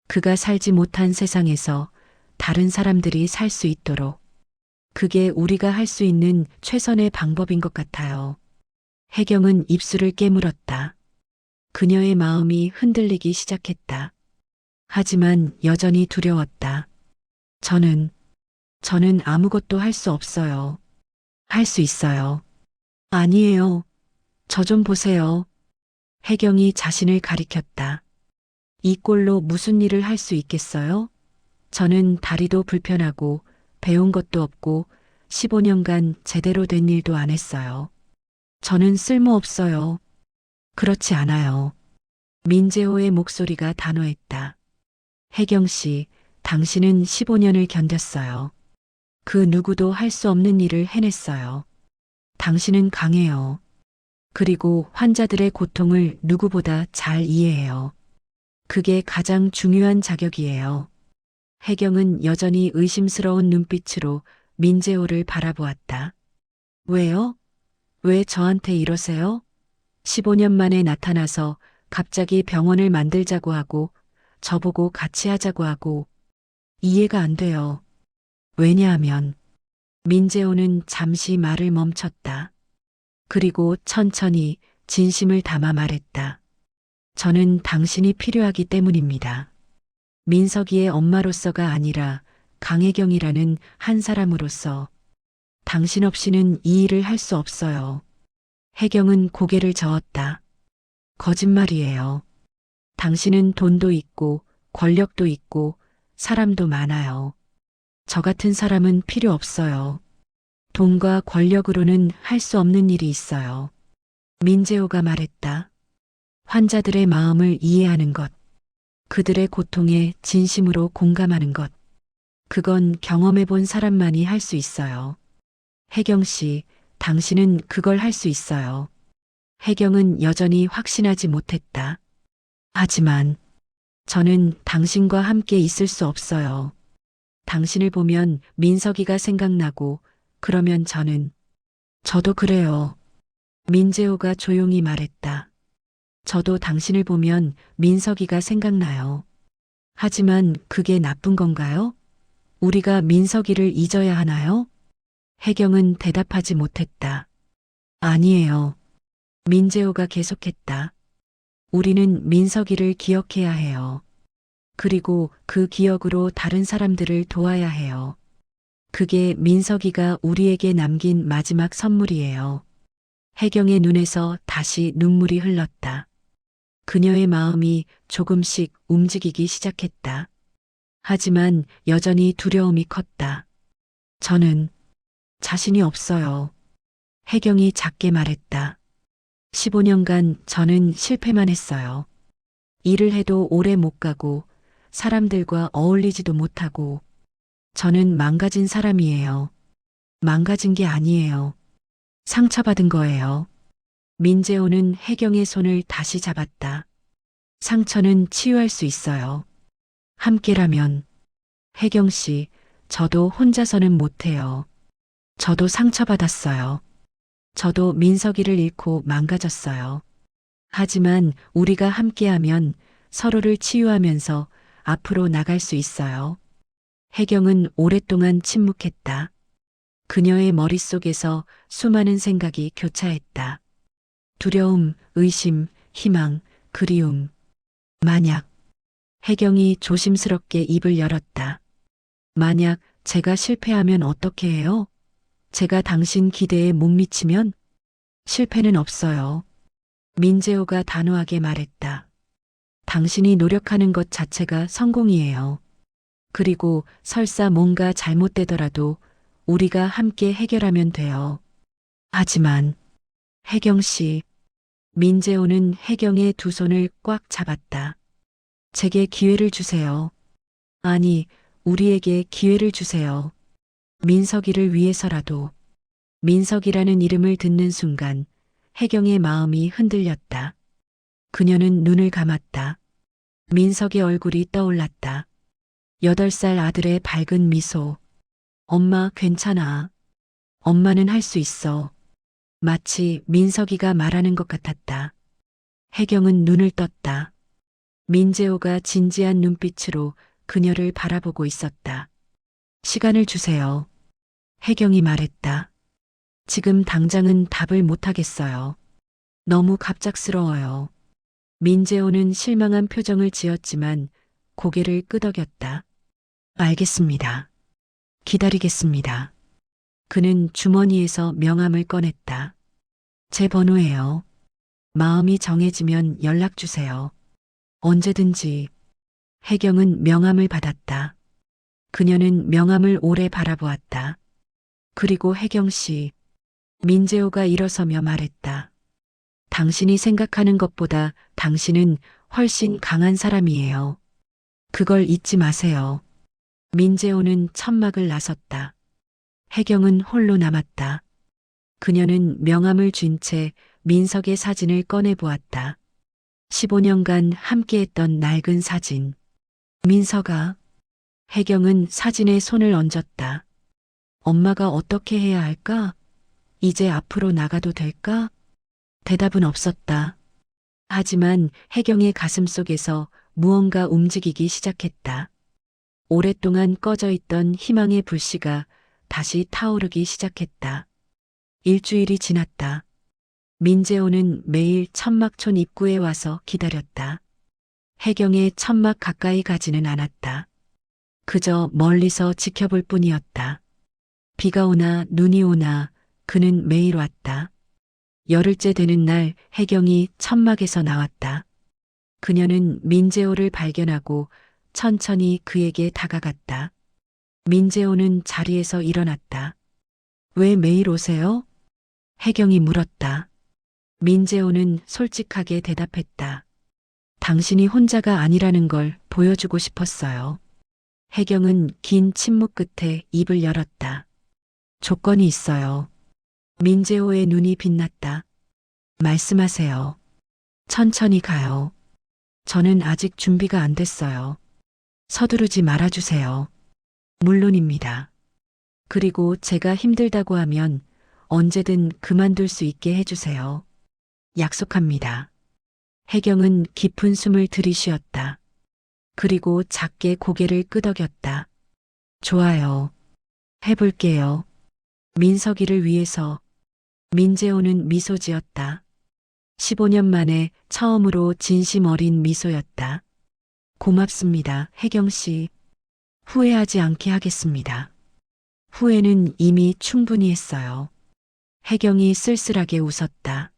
그가 살지 못한 세상에서 다른 사람들이 살 수 있도록. 그게 우리가 할 수 있는 최선의 방법인 것 같아요. 혜경은 입술을 깨물었다. 그녀의 마음이 흔들리기 시작했다. 하지만 여전히 두려웠다. 저는 아무것도 할 수 없어요. 할 수 있어요. 아니에요. 저 좀 보세요. 혜경이 자신을 가리켰다. 이 꼴로 무슨 일을 할 수 있겠어요? 저는 다리도 불편하고 배운 것도 없고 15년간 제대로 된 일도 안 했어요. 저는 쓸모없어요. 그렇지 않아요. 민재호의 목소리가 단호했다. 혜경 씨, 당신은 15년을 견뎠어요. 그 누구도 할 수 없는 일을 해냈어요. 당신은 강해요. 그리고 환자들의 고통을 누구보다 잘 이해해요. 그게 가장 중요한 자격이에요. 혜경은 여전히 의심스러운 눈빛으로 민재호를 바라보았다. 왜요? 왜 저한테 이러세요? 15년 만에 나타나서 갑자기 병원을 만들자고 하고 저보고 같이 하자고 하고 이해가 안 돼요. 왜냐하면 민재호는 잠시 말을 멈췄다. 그리고 천천히 진심을 담아 말했다. 저는 당신이 필요하기 때문입니다. 민석이의 엄마로서가 아니라 강혜경이라는 한 사람으로서 당신 없이는 이 일을 할 수 없어요. 혜경은 고개를 저었다. 거짓말이에요. 당신은 돈도 있고 권력도 있고 사람도 많아요. 저 같은 사람은 필요 없어요. 돈과 권력으로는 할 수 없는 일이 있어요. 민재호가 말했다. 환자들의 마음을 이해하는 것. 그들의 고통에 진심으로 공감하는 것. 그건 경험해 본 사람만이 할 수 있어요. 혜경 씨, 당신은 그걸 할 수 있어요. 혜경은 여전히 확신하지 못했다. 하지만 저는 당신과 함께 있을 수 없어요. 당신을 보면 민석이가 생각나고 그러면 저는 저도 그래요. 민재호가 조용히 말했다. 저도 당신을 보면 민석이가 생각나요. 하지만 그게 나쁜 건가요? 우리가 민석이를 잊어야 하나요? 혜경은 대답하지 못했다. 아니에요. 민재호가 계속했다. 우리는 민석이를 기억해야 해요. 그리고 그 기억으로 다른 사람들을 도와야 해요. 그게 민석이가 우리에게 남긴 마지막 선물이에요. 혜경의 눈에서 다시 눈물이 흘렀다. 그녀의 마음이 조금씩 움직이기 시작했다. 하지만 여전히 두려움이 컸다. 저는 자신이 없어요. 혜경이 작게 말했다. 15년간 저는 실패만 했어요. 일을 해도 오래 못 가고 사람들과 어울리지도 못하고 저는 망가진 사람이에요. 망가진 게 아니에요. 상처받은 거예요. 민재호는 혜경의 손을 다시 잡았다. 상처는 치유할 수 있어요. 함께라면. 혜경 씨, 저도 혼자서는 못해요. 저도 상처받았어요. 저도 민석이를 잃고 망가졌어요. 하지만 우리가 함께하면 서로를 치유하면서 앞으로 나갈 수 있어요. 혜경은 오랫동안 침묵했다. 그녀의 머릿속에서 수많은 생각이 교차했다. 두려움, 의심, 희망, 그리움. 만약. 혜경이 조심스럽게 입을 열었다. 만약 제가 실패하면 어떻게 해요? 제가 당신 기대에 못 미치면? 실패는 없어요. 민재호가 단호하게 말했다. 당신이 노력하는 것 자체가 성공이에요. 그리고 설사 뭔가 잘못되더라도 우리가 함께 해결하면 돼요. 하지만 혜경 씨, 민재호는 혜경의 두 손을 꽉 잡았다. 제게 기회를 주세요. 아니, 우리에게 기회를 주세요. 민석이를 위해서라도. 민석이라는 이름을 듣는 순간 혜경의 마음이 흔들렸다. 그녀는 눈을 감았다. 민석의 얼굴이 떠올랐다. 8살 아들의 밝은 미소. 엄마 괜찮아. 엄마는 할 수 있어. 마치 민석이가 말하는 것 같았다. 혜경은 눈을 떴다. 민재호가 진지한 눈빛으로 그녀를 바라보고 있었다. 시간을 주세요. 혜경이 말했다. 지금 당장은 답을 못하겠어요. 너무 갑작스러워요. 민재호는 실망한 표정을 지었지만 고개를 끄덕였다. 알겠습니다. 기다리겠습니다. 그는 주머니에서 명함을 꺼냈다. 제 번호예요. 마음이 정해지면 연락 주세요. 언제든지. 혜경은 명함을 받았다. 그녀는 명함을 오래 바라보았다. 그리고 혜경 씨, 민재호가 일어서며 말했다. 당신이 생각하는 것보다 당신은 훨씬 강한 사람이에요. 그걸 잊지 마세요. 민재호는 천막을 나섰다. 혜경은 홀로 남았다. 그녀는 명함을 쥔 채 민석의 사진을 꺼내 보았다. 15년간 함께했던 낡은 사진. 민석아. 혜경은 사진에 손을 얹었다. 엄마가 어떻게 해야 할까? 이제 앞으로 나가도 될까? 대답은 없었다. 하지만 혜경의 가슴 속에서 무언가 움직이기 시작했다. 오랫동안 꺼져 있던 희망의 불씨가 다시 타오르기 시작했다. 일주일이 지났다. 민재호는 매일 천막촌 입구에 와서 기다렸다. 혜경의 천막 가까이 가지는 않았다. 그저 멀리서 지켜볼 뿐이었다. 비가 오나 눈이 오나 그는 매일 왔다. 열흘째 되는 날 혜경이 천막에서 나왔다. 그녀는 민재호를 발견하고 천천히 그에게 다가갔다. 민재호는 자리에서 일어났다. 왜 매일 오세요? 혜경이 물었다. 민재호는 솔직하게 대답했다. 당신이 혼자가 아니라는 걸 보여주고 싶었어요. 혜경은 긴 침묵 끝에 입을 열었다. 조건이 있어요. 민재호의 눈이 빛났다. 말씀하세요. 천천히 가요. 저는 아직 준비가 안 됐어요. 서두르지 말아주세요. 물론입니다. 그리고 제가 힘들다고 하면 언제든 그만둘 수 있게 해주세요. 약속합니다. 혜경은 깊은 숨을 들이쉬었다. 그리고 작게 고개를 끄덕였다. 좋아요. 해볼게요. 민석이를 위해서. 민재호는 미소 지었다. 15년 만에 처음으로 진심 어린 미소였다. 고맙습니다, 혜경 씨. 후회하지 않게 하겠습니다. 후회는 이미 충분히 했어요. 혜경이 쓸쓸하게 웃었다.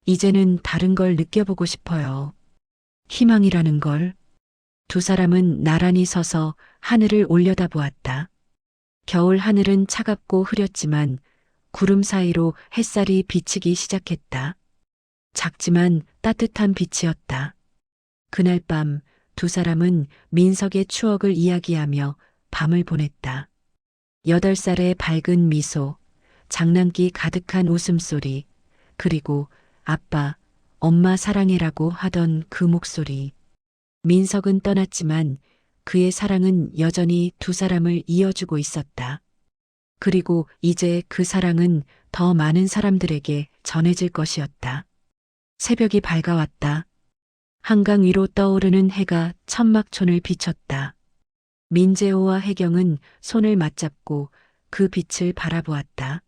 이제는 다른 걸 느껴보고 싶어요. 희망이라는 걸. 두 사람은 나란히 서서 하늘을 올려다보았다. 겨울 하늘은 차갑고 흐렸지만 구름 사이로 햇살이 비치기 시작했다. 작지만 따뜻한 빛이었다. 그날 밤 두 사람은 민석의 추억을 이야기하며 밤을 보냈다. 8살의 밝은 미소, 장난기 가득한 웃음소리, 그리고 아빠, 엄마 사랑해라고 하던 그 목소리. 민석은 떠났지만 그의 사랑은 여전히 두 사람을 이어주고 있었다. 그리고 이제 그 사랑은 더 많은 사람들에게 전해질 것이었다. 새벽이 밝아왔다. 한강 위로 떠오르는 해가 천막촌을 비췄다. 민재호와 혜경은 손을 맞잡고 그 빛을 바라보았다.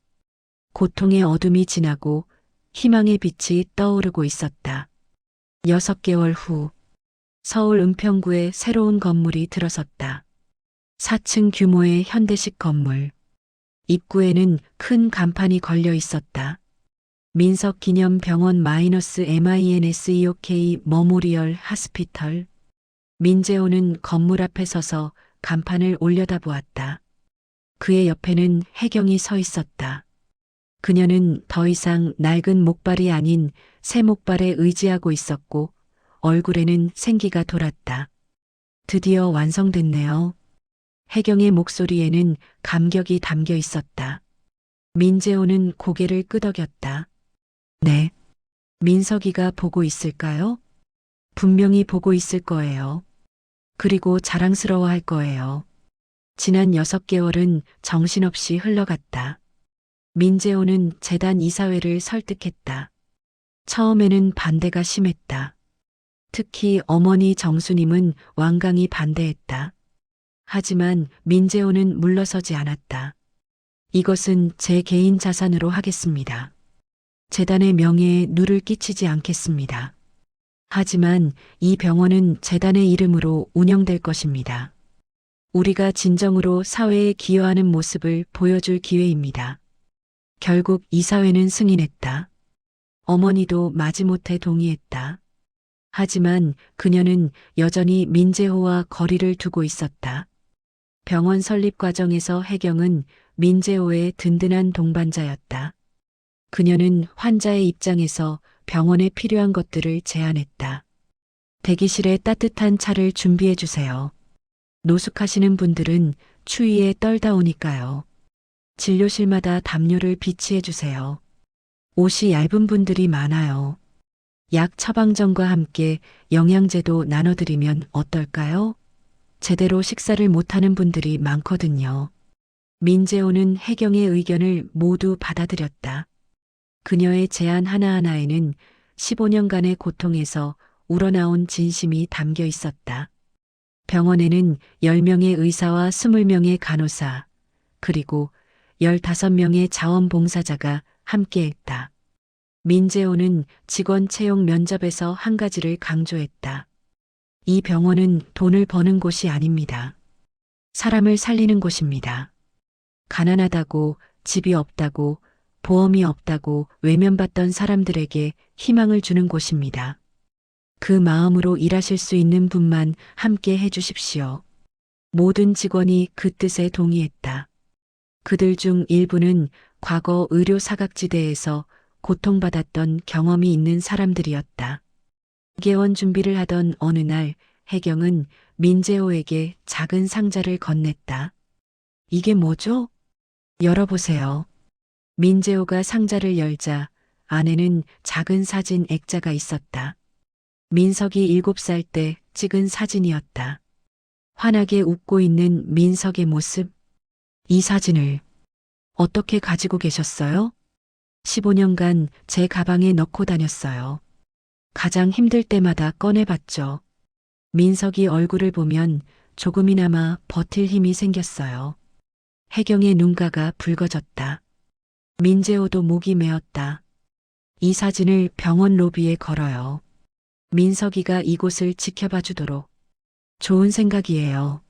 고통의 어둠이 지나고 희망의 빛이 떠오르고 있었다. 6개월 후 서울 은평구에 새로운 건물이 들어섰다. 4층 규모의 현대식 건물. 입구에는 큰 간판이 걸려 있었다. 민석기념병원 -MINSEOK 머모리얼 하스피털. 민재호는 건물 앞에 서서 간판을 올려다보았다. 그의 옆에는 혜경이 서 있었다. 그녀는 더 이상 낡은 목발이 아닌 새 목발에 의지하고 있었고 얼굴에는 생기가 돌았다. 드디어 완성됐네요. 혜경의 목소리에는 감격이 담겨 있었다. 민재호는 고개를 끄덕였다. 네. 민석이가 보고 있을까요? 분명히 보고 있을 거예요. 그리고 자랑스러워할 거예요. 지난 6개월은 정신없이 흘러갔다. 민재호는 재단 이사회를 설득했다. 처음에는 반대가 심했다. 특히 어머니 정수님은 완강히 반대했다. 하지만 민재호는 물러서지 않았다. 이것은 제 개인 자산으로 하겠습니다. 재단의 명예에 누를 끼치지 않겠습니다. 하지만 이 병원은 재단의 이름으로 운영될 것입니다. 우리가 진정으로 사회에 기여하는 모습을 보여줄 기회입니다. 결국 이사회는 승인했다. 어머니도 마지못해 동의했다. 하지만 그녀는 여전히 민재호와 거리를 두고 있었다. 병원 설립 과정에서 혜경은 민재호의 든든한 동반자였다. 그녀는 환자의 입장에서 병원에 필요한 것들을 제안했다. 대기실에 따뜻한 차를 준비해 주세요. 노숙하시는 분들은 추위에 떨다 오니까요. 진료실마다 담요를 비치해 주세요. 옷이 얇은 분들이 많아요. 약 처방전과 함께 영양제도 나눠드리면 어떨까요? 제대로 식사를 못하는 분들이 많거든요. 민재호는 혜경의 의견을 모두 받아들였다. 그녀의 제안 하나하나에는 15년간의 고통에서 우러나온 진심이 담겨 있었다. 병원에는 10명의 의사와 20명의 간호사, 그리고 15명의 자원봉사자가 함께했다. 민재호는 직원 채용 면접에서 한 가지를 강조했다. 이 병원은 돈을 버는 곳이 아닙니다. 사람을 살리는 곳입니다. 가난하다고, 집이 없다고, 보험이 없다고 외면받던 사람들에게 희망을 주는 곳입니다. 그 마음으로 일하실 수 있는 분만 함께 해주십시오. 모든 직원이 그 뜻에 동의했다. 그들 중 일부는 과거 의료 사각지대에서 고통받았던 경험이 있는 사람들이었다. 개원 준비를 하던 어느 날 혜경은 민재호에게 작은 상자를 건넸다. 이게 뭐죠? 열어보세요. 민재호가 상자를 열자 안에는 작은 사진 액자가 있었다. 민석이 7살 때 찍은 사진이었다. 환하게 웃고 있는 민석의 모습. 이 사진을 어떻게 가지고 계셨어요? 15년간 제 가방에 넣고 다녔어요. 가장 힘들 때마다 꺼내봤죠. 민석이 얼굴을 보면 조금이나마 버틸 힘이 생겼어요. 혜경의 눈가가 붉어졌다. 민재호도 목이 메었다. 이 사진을 병원 로비에 걸어요. 민석이가 이곳을 지켜봐 주도록. 좋은 생각이에요.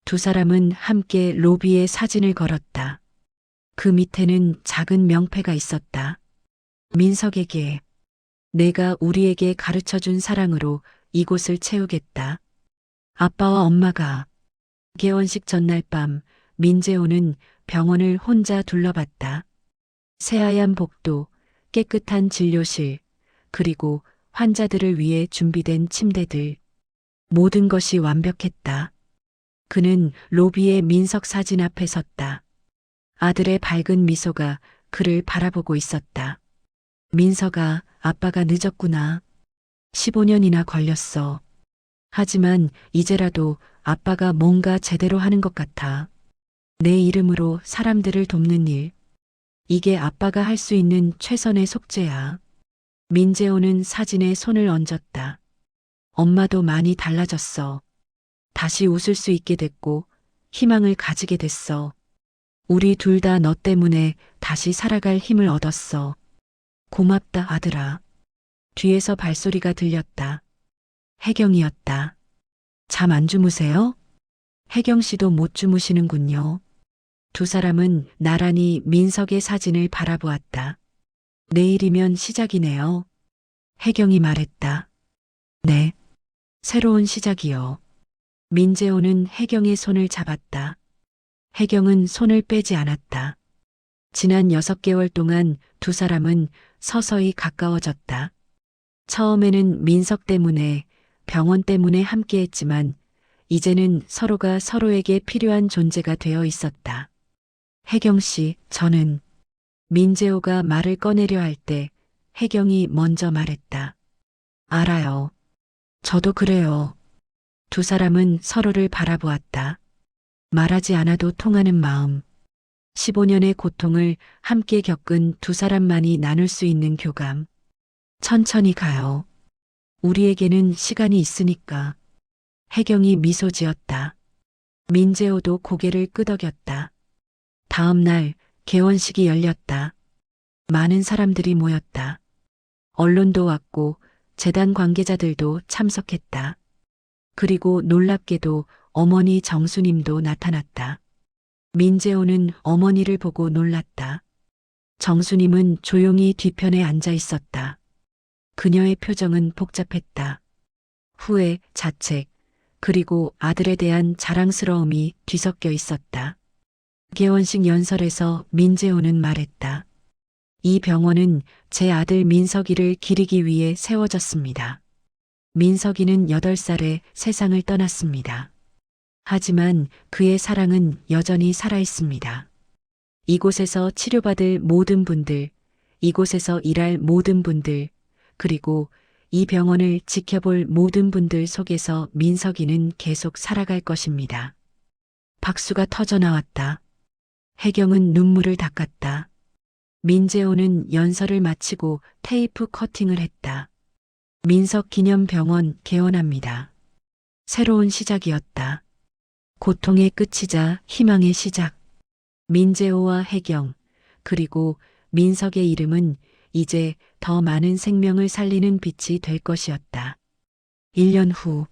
두 사람은 함께 로비에 사진을 걸었다. 그 밑에는 작은 명패가 있었다. 민석에게. 내가 우리에게 가르쳐 준 사랑으로 이곳을 채우겠다. 아빠와 엄마가. 개원식 전날 밤 민재호는 병원을 혼자 둘러봤다. 새하얀 복도, 깨끗한 진료실, 그리고 환자들을 위해 준비된 침대들. 모든 것이 완벽했다. 그는 로비의 민석 사진 앞에 섰다. 아들의 밝은 미소가 그를 바라보고 있었다. 민석아, 아빠가 늦었구나. 15년이나 걸렸어. 하지만 이제라도 아빠가 뭔가 제대로 하는 것 같아. 내 이름으로 사람들을 돕는 일. 이게 아빠가 할 수 있는 최선의 속죄야. 민재호는 사진에 손을 얹었다. 엄마도 많이 달라졌어. 다시 웃을 수 있게 됐고 희망을 가지게 됐어. 우리 둘 다 너 때문에 다시 살아갈 힘을 얻었어. 고맙다, 아들아. 뒤에서 발소리가 들렸다. 혜경이었다. 잠 안 주무세요? 혜경 씨도 못 주무시는군요. 두 사람은 나란히 민석의 사진을 바라보았다. 내일이면 시작이네요. 혜경이 말했다. 네. 새로운 시작이요. 민재호는 혜경의 손을 잡았다. 혜경은 손을 빼지 않았다. 지난 6개월 동안 두 사람은 서서히 가까워졌다. 처음에는 민석 때문에, 병원 때문에 함께했지만 이제는 서로가 서로에게 필요한 존재가 되어 있었다. 혜경 씨, 저는. 민재호가 말을 꺼내려 할 때 혜경이 먼저 말했다. 알아요. 저도 그래요. 두 사람은 서로를 바라보았다. 말하지 않아도 통하는 마음. 15년의 고통을 함께 겪은 두 사람만이 나눌 수 있는 교감. 천천히 가요. 우리에게는 시간이 있으니까. 혜경이 미소 지었다. 민재호도 고개를 끄덕였다. 다음 날 개원식이 열렸다. 많은 사람들이 모였다. 언론도 왔고 재단 관계자들도 참석했다. 그리고 놀랍게도 어머니 정수님도 나타났다. 민재호는 어머니를 보고 놀랐다. 정수님은 조용히 뒤편에 앉아 있었다. 그녀의 표정은 복잡했다. 후회, 자책, 그리고 아들에 대한 자랑스러움이 뒤섞여 있었다. 개원식 연설에서 민재호는 말했다. 이 병원은 제 아들 민석이를 기리기 위해 세워졌습니다. 민석이는 8살에 세상을 떠났습니다. 하지만 그의 사랑은 여전히 살아있습니다. 이곳에서 치료받을 모든 분들, 이곳에서 일할 모든 분들, 그리고 이 병원을 지켜볼 모든 분들 속에서 민석이는 계속 살아갈 것입니다. 박수가 터져 나왔다. 혜경은 눈물을 닦았다. 민재호는 연설을 마치고 테이프 커팅을 했다. 민석 기념병원 개원합니다. 새로운 시작이었다. 고통의 끝이자 희망의 시작. 민재호와 혜경, 그리고 민석의 이름은 이제 더 많은 생명을 살리는 빛이 될 것이었다. 1년 후,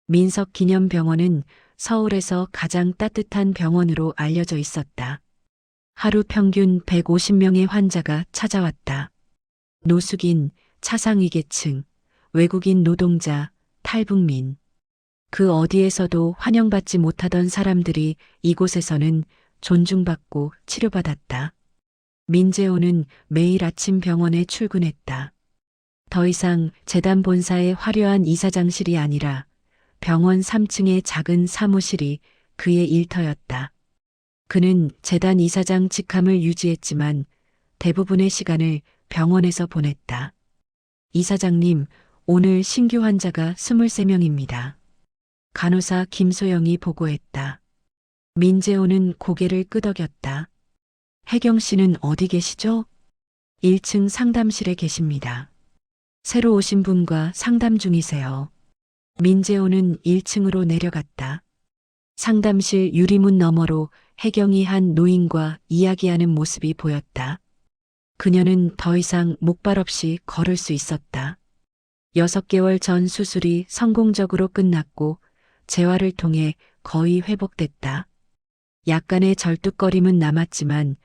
민석 기념병원은 서울에서 가장 따뜻한 병원으로 알려져 있었다. 하루 평균 150명의 환자가 찾아왔다. 노숙인, 차상위계층, 외국인 노동자, 탈북민. 그 어디에서도 환영받지 못하던 사람들이 이곳에서는 존중받고 치료받았다. 민재호는 매일 아침 병원에 출근했다. 더 이상 재단 본사의 화려한 이사장실이 아니라 병원 3층의 작은 사무실이 그의 일터였다. 그는 재단 이사장 직함을 유지했지만 대부분의 시간을 병원에서 보냈다. 이사장님, 오늘 신규 환자가 23명입니다. 간호사 김소영이 보고했다. 민재호는 고개를 끄덕였다. 혜경 씨는 어디 계시죠? 1층 상담실에 계십니다. 새로 오신 분과 상담 중이세요. 민재호는 1층으로 내려갔다. 상담실 유리문 너머로 혜경이 한 노인과 이야기하는 모습이 보였다. 그녀는 더 이상 목발 없이 걸을 수 있었다. 6개월 전 수술이 성공적으로 끝났고 재활을 통해 거의 회복됐다. 약간의 절뚝거림은 남았지만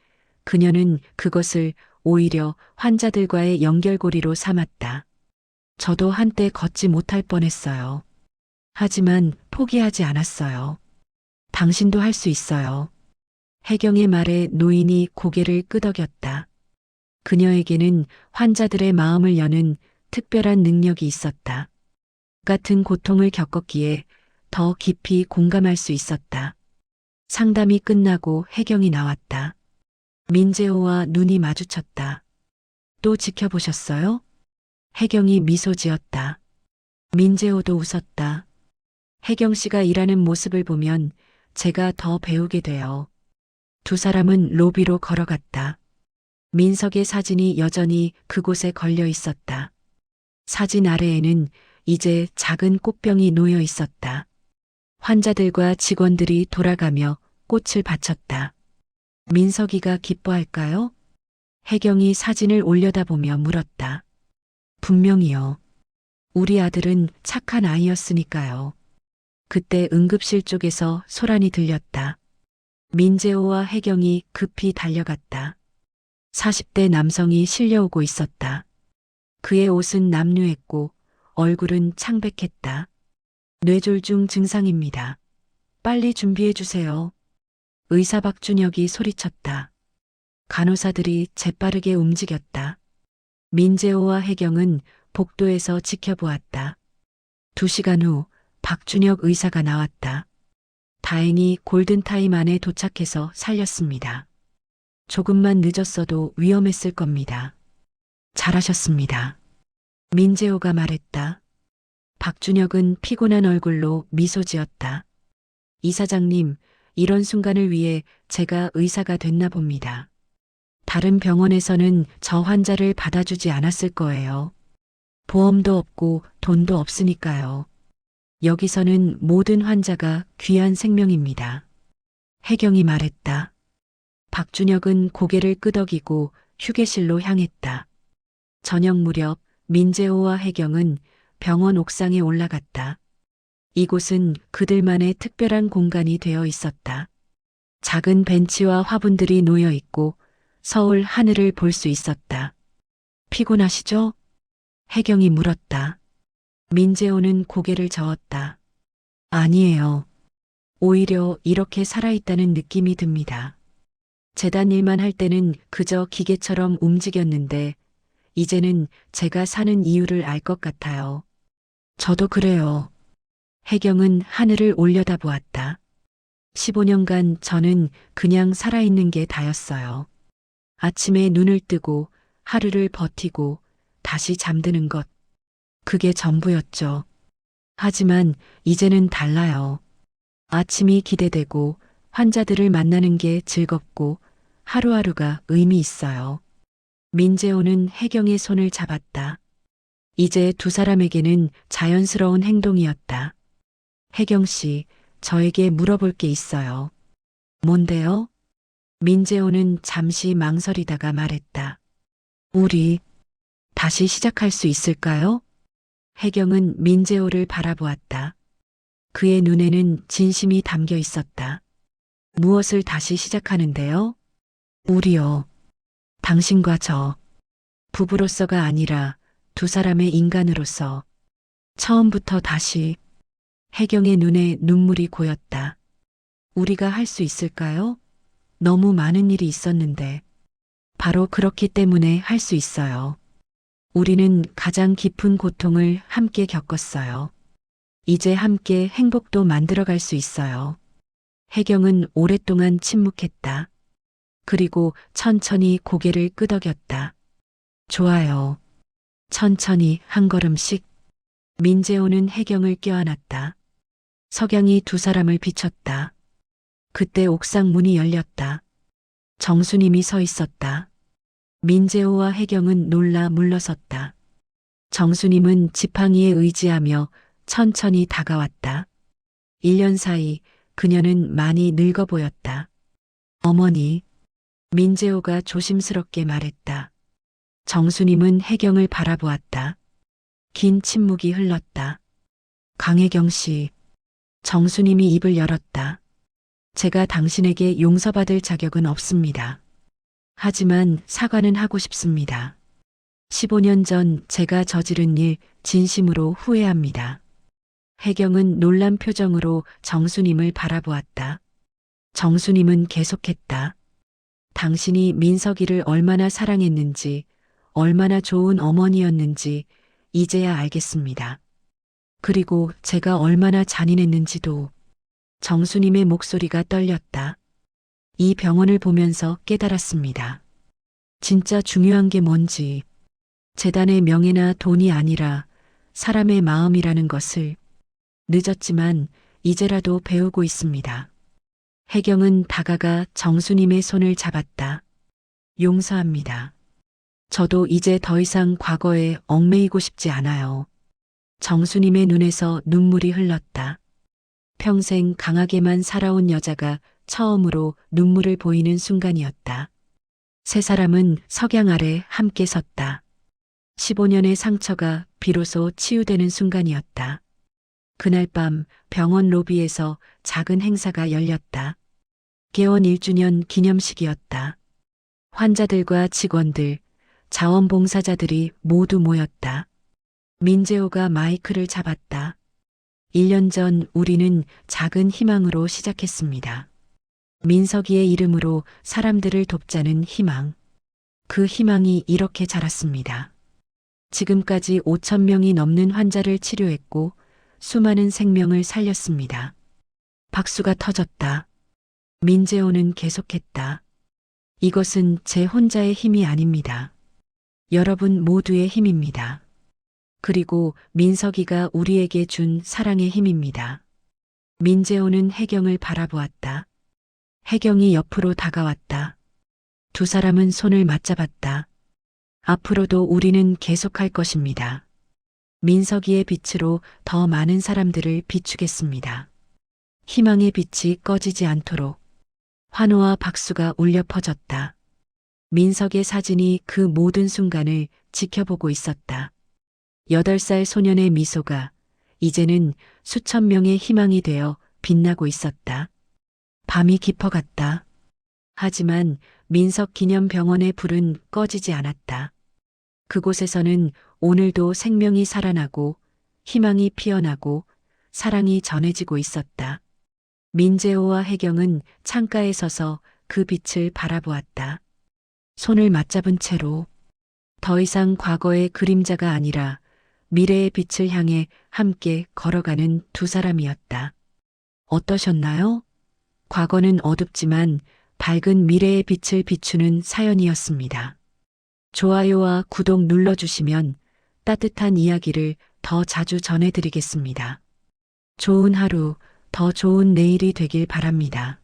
그녀는 그것을 오히려 환자들과의 연결고리로 삼았다. 저도 한때 걷지 못할 뻔했어요. 하지만 포기하지 않았어요. 당신도 할 수 있어요. 혜경의 말에 노인이 고개를 끄덕였다. 그녀에게는 환자들의 마음을 여는 특별한 능력이 있었다. 같은 고통을 겪었기에 더 깊이 공감할 수 있었다. 상담이 끝나고 혜경이 나왔다. 민재호와 눈이 마주쳤다. 또 지켜보셨어요? 혜경이 미소 지었다. 민재호도 웃었다. 혜경 씨가 일하는 모습을 보면 제가 더 배우게 돼요. 두 사람은 로비로 걸어갔다. 민석의 사진이 여전히 그곳에 걸려 있었다. 사진 아래에는 이제 작은 꽃병이 놓여 있었다. 환자들과 직원들이 돌아가며 꽃을 바쳤다. 민석이가 기뻐할까요? 혜경이 사진을 올려다보며 물었다. 분명히요. 우리 아들은 착한 아이였으니까요. 그때 응급실 쪽에서 소란이 들렸다. 민재호와 혜경이 급히 달려갔다. 40대 남성이 실려오고 있었다. 그의 옷은 남루했고 얼굴은 창백했다. 뇌졸중 증상입니다. 빨리 준비해 주세요. 의사 박준혁이 소리쳤다. 간호사들이 재빠르게 움직였다. 민재호와 혜경은 복도에서 지켜보았다. 2시간 후 박준혁 의사가 나왔다. 다행히 골든타임 안에 도착해서 살렸습니다. 조금만 늦었어도 위험했을 겁니다. 잘하셨습니다. 민재호가 말했다. 박준혁은 피곤한 얼굴로 미소 지었다. 이사장님, 이런 순간을 위해 제가 의사가 됐나 봅니다. 다른 병원에서는 저 환자를 받아주지 않았을 거예요. 보험도 없고 돈도 없으니까요. 여기서는 모든 환자가 귀한 생명입니다. 혜경이 말했다. 박준혁은 고개를 끄덕이고 휴게실로 향했다. 저녁 무렵 민재호와 혜경은 병원 옥상에 올라갔다. 이곳은 그들만의 특별한 공간이 되어 있었다. 작은 벤치와 화분들이 놓여 있고 서울 하늘을 볼 수 있었다. 피곤하시죠? 혜경이 물었다. 민재호는 고개를 저었다. 아니에요. 오히려 이렇게 살아있다는 느낌이 듭니다. 재단 일만 할 때는 그저 기계처럼 움직였는데 이제는 제가 사는 이유를 알 것 같아요. 저도 그래요. 혜경은 하늘을 올려다보았다. 15년간 저는 그냥 살아있는 게 다였어요. 아침에 눈을 뜨고 하루를 버티고 다시 잠드는 것. 그게 전부였죠. 하지만 이제는 달라요. 아침이 기대되고 환자들을 만나는 게 즐겁고 하루하루가 의미 있어요. 민재호는 혜경의 손을 잡았다. 이제 두 사람에게는 자연스러운 행동이었다. 혜경 씨, 저에게 물어볼 게 있어요. 뭔데요? 민재호는 잠시 망설이다가 말했다. 우리 다시 시작할 수 있을까요? 혜경은 민재호를 바라보았다. 그의 눈에는 진심이 담겨 있었다. 무엇을 다시 시작하는데요? 우리요. 당신과 저. 부부로서가 아니라 두 사람의 인간으로서. 처음부터 다시. 혜경의 눈에 눈물이 고였다. 우리가 할 수 있을까요? 너무 많은 일이 있었는데. 바로 그렇기 때문에 할 수 있어요. 우리는 가장 깊은 고통을 함께 겪었어요. 이제 함께 행복도 만들어갈 수 있어요. 혜경은 오랫동안 침묵했다. 그리고 천천히 고개를 끄덕였다. 좋아요. 천천히 한 걸음씩. 민재호는 혜경을 껴안았다. 석양이 두 사람을 비췄다. 그때 옥상 문이 열렸다. 정수님이 서 있었다. 민재호와 혜경은 놀라 물러섰다. 정수님은 지팡이에 의지하며 천천히 다가왔다. 1년 사이 그녀는 많이 늙어 보였다. 어머니, 민재호가 조심스럽게 말했다. 정수님은 혜경을 바라보았다. 긴 침묵이 흘렀다. 강혜경 씨, 정수님이 입을 열었다. 제가 당신에게 용서받을 자격은 없습니다. 하지만 사과는 하고 싶습니다. 15년 전 제가 저지른 일 진심으로 후회합니다. 혜경은 놀란 표정으로 정수님을 바라보았다. 정수님은 계속했다. 당신이 민석이를 얼마나 사랑했는지, 얼마나 좋은 어머니였는지 이제야 알겠습니다. 그리고 제가 얼마나 잔인했는지도. 정수님의 목소리가 떨렸다. 이 병원을 보면서 깨달았습니다. 진짜 중요한 게 뭔지, 재단의 명예나 돈이 아니라 사람의 마음이라는 것을. 늦었지만 이제라도 배우고 있습니다. 혜경은 다가가 정수님의 손을 잡았다. 용서합니다. 저도 이제 더 이상 과거에 얽매이고 싶지 않아요. 정수님의 눈에서 눈물이 흘렀다. 평생 강하게만 살아온 여자가 처음으로 눈물을 보이는 순간이었다. 세 사람은 석양 아래 함께 섰다. 15년의 상처가 비로소 치유되는 순간이었다. 그날 밤 병원 로비에서 작은 행사가 열렸다. 개원 1주년 기념식이었다. 환자들과 직원들, 자원봉사자들이 모두 모였다. 민재호가 마이크를 잡았다. 1년 전 우리는 작은 희망으로 시작했습니다. 민석이의 이름으로 사람들을 돕자는 희망. 그 희망이 이렇게 자랐습니다. 지금까지 5천 명이 넘는 환자를 치료했고 수많은 생명을 살렸습니다. 박수가 터졌다. 민재호는 계속했다. 이것은 제 혼자의 힘이 아닙니다. 여러분 모두의 힘입니다. 그리고 민석이가 우리에게 준 사랑의 힘입니다. 민재호는 혜경을 바라보았다. 혜경이 옆으로 다가왔다. 두 사람은 손을 맞잡았다. 앞으로도 우리는 계속할 것입니다. 민석이의 빛으로 더 많은 사람들을 비추겠습니다. 희망의 빛이 꺼지지 않도록. 환호와 박수가 울려 퍼졌다. 민석의 사진이 그 모든 순간을 지켜보고 있었다. 8살 소년의 미소가 이제는 수천 명의 희망이 되어 빛나고 있었다. 밤이 깊어갔다. 하지만 민석 기념병원의 불은 꺼지지 않았다. 그곳에서는 오늘도 생명이 살아나고 희망이 피어나고 사랑이 전해지고 있었다. 민재호와 혜경은 창가에 서서 그 빛을 바라보았다. 손을 맞잡은 채로 더 이상 과거의 그림자가 아니라 미래의 빛을 향해 함께 걸어가는 두 사람이었다. 어떠셨나요? 과거는 어둡지만 밝은 미래의 빛을 비추는 사연이었습니다. 좋아요와 구독 눌러주시면 따뜻한 이야기를 더 자주 전해드리겠습니다. 좋은 하루, 더 좋은 내일이 되길 바랍니다.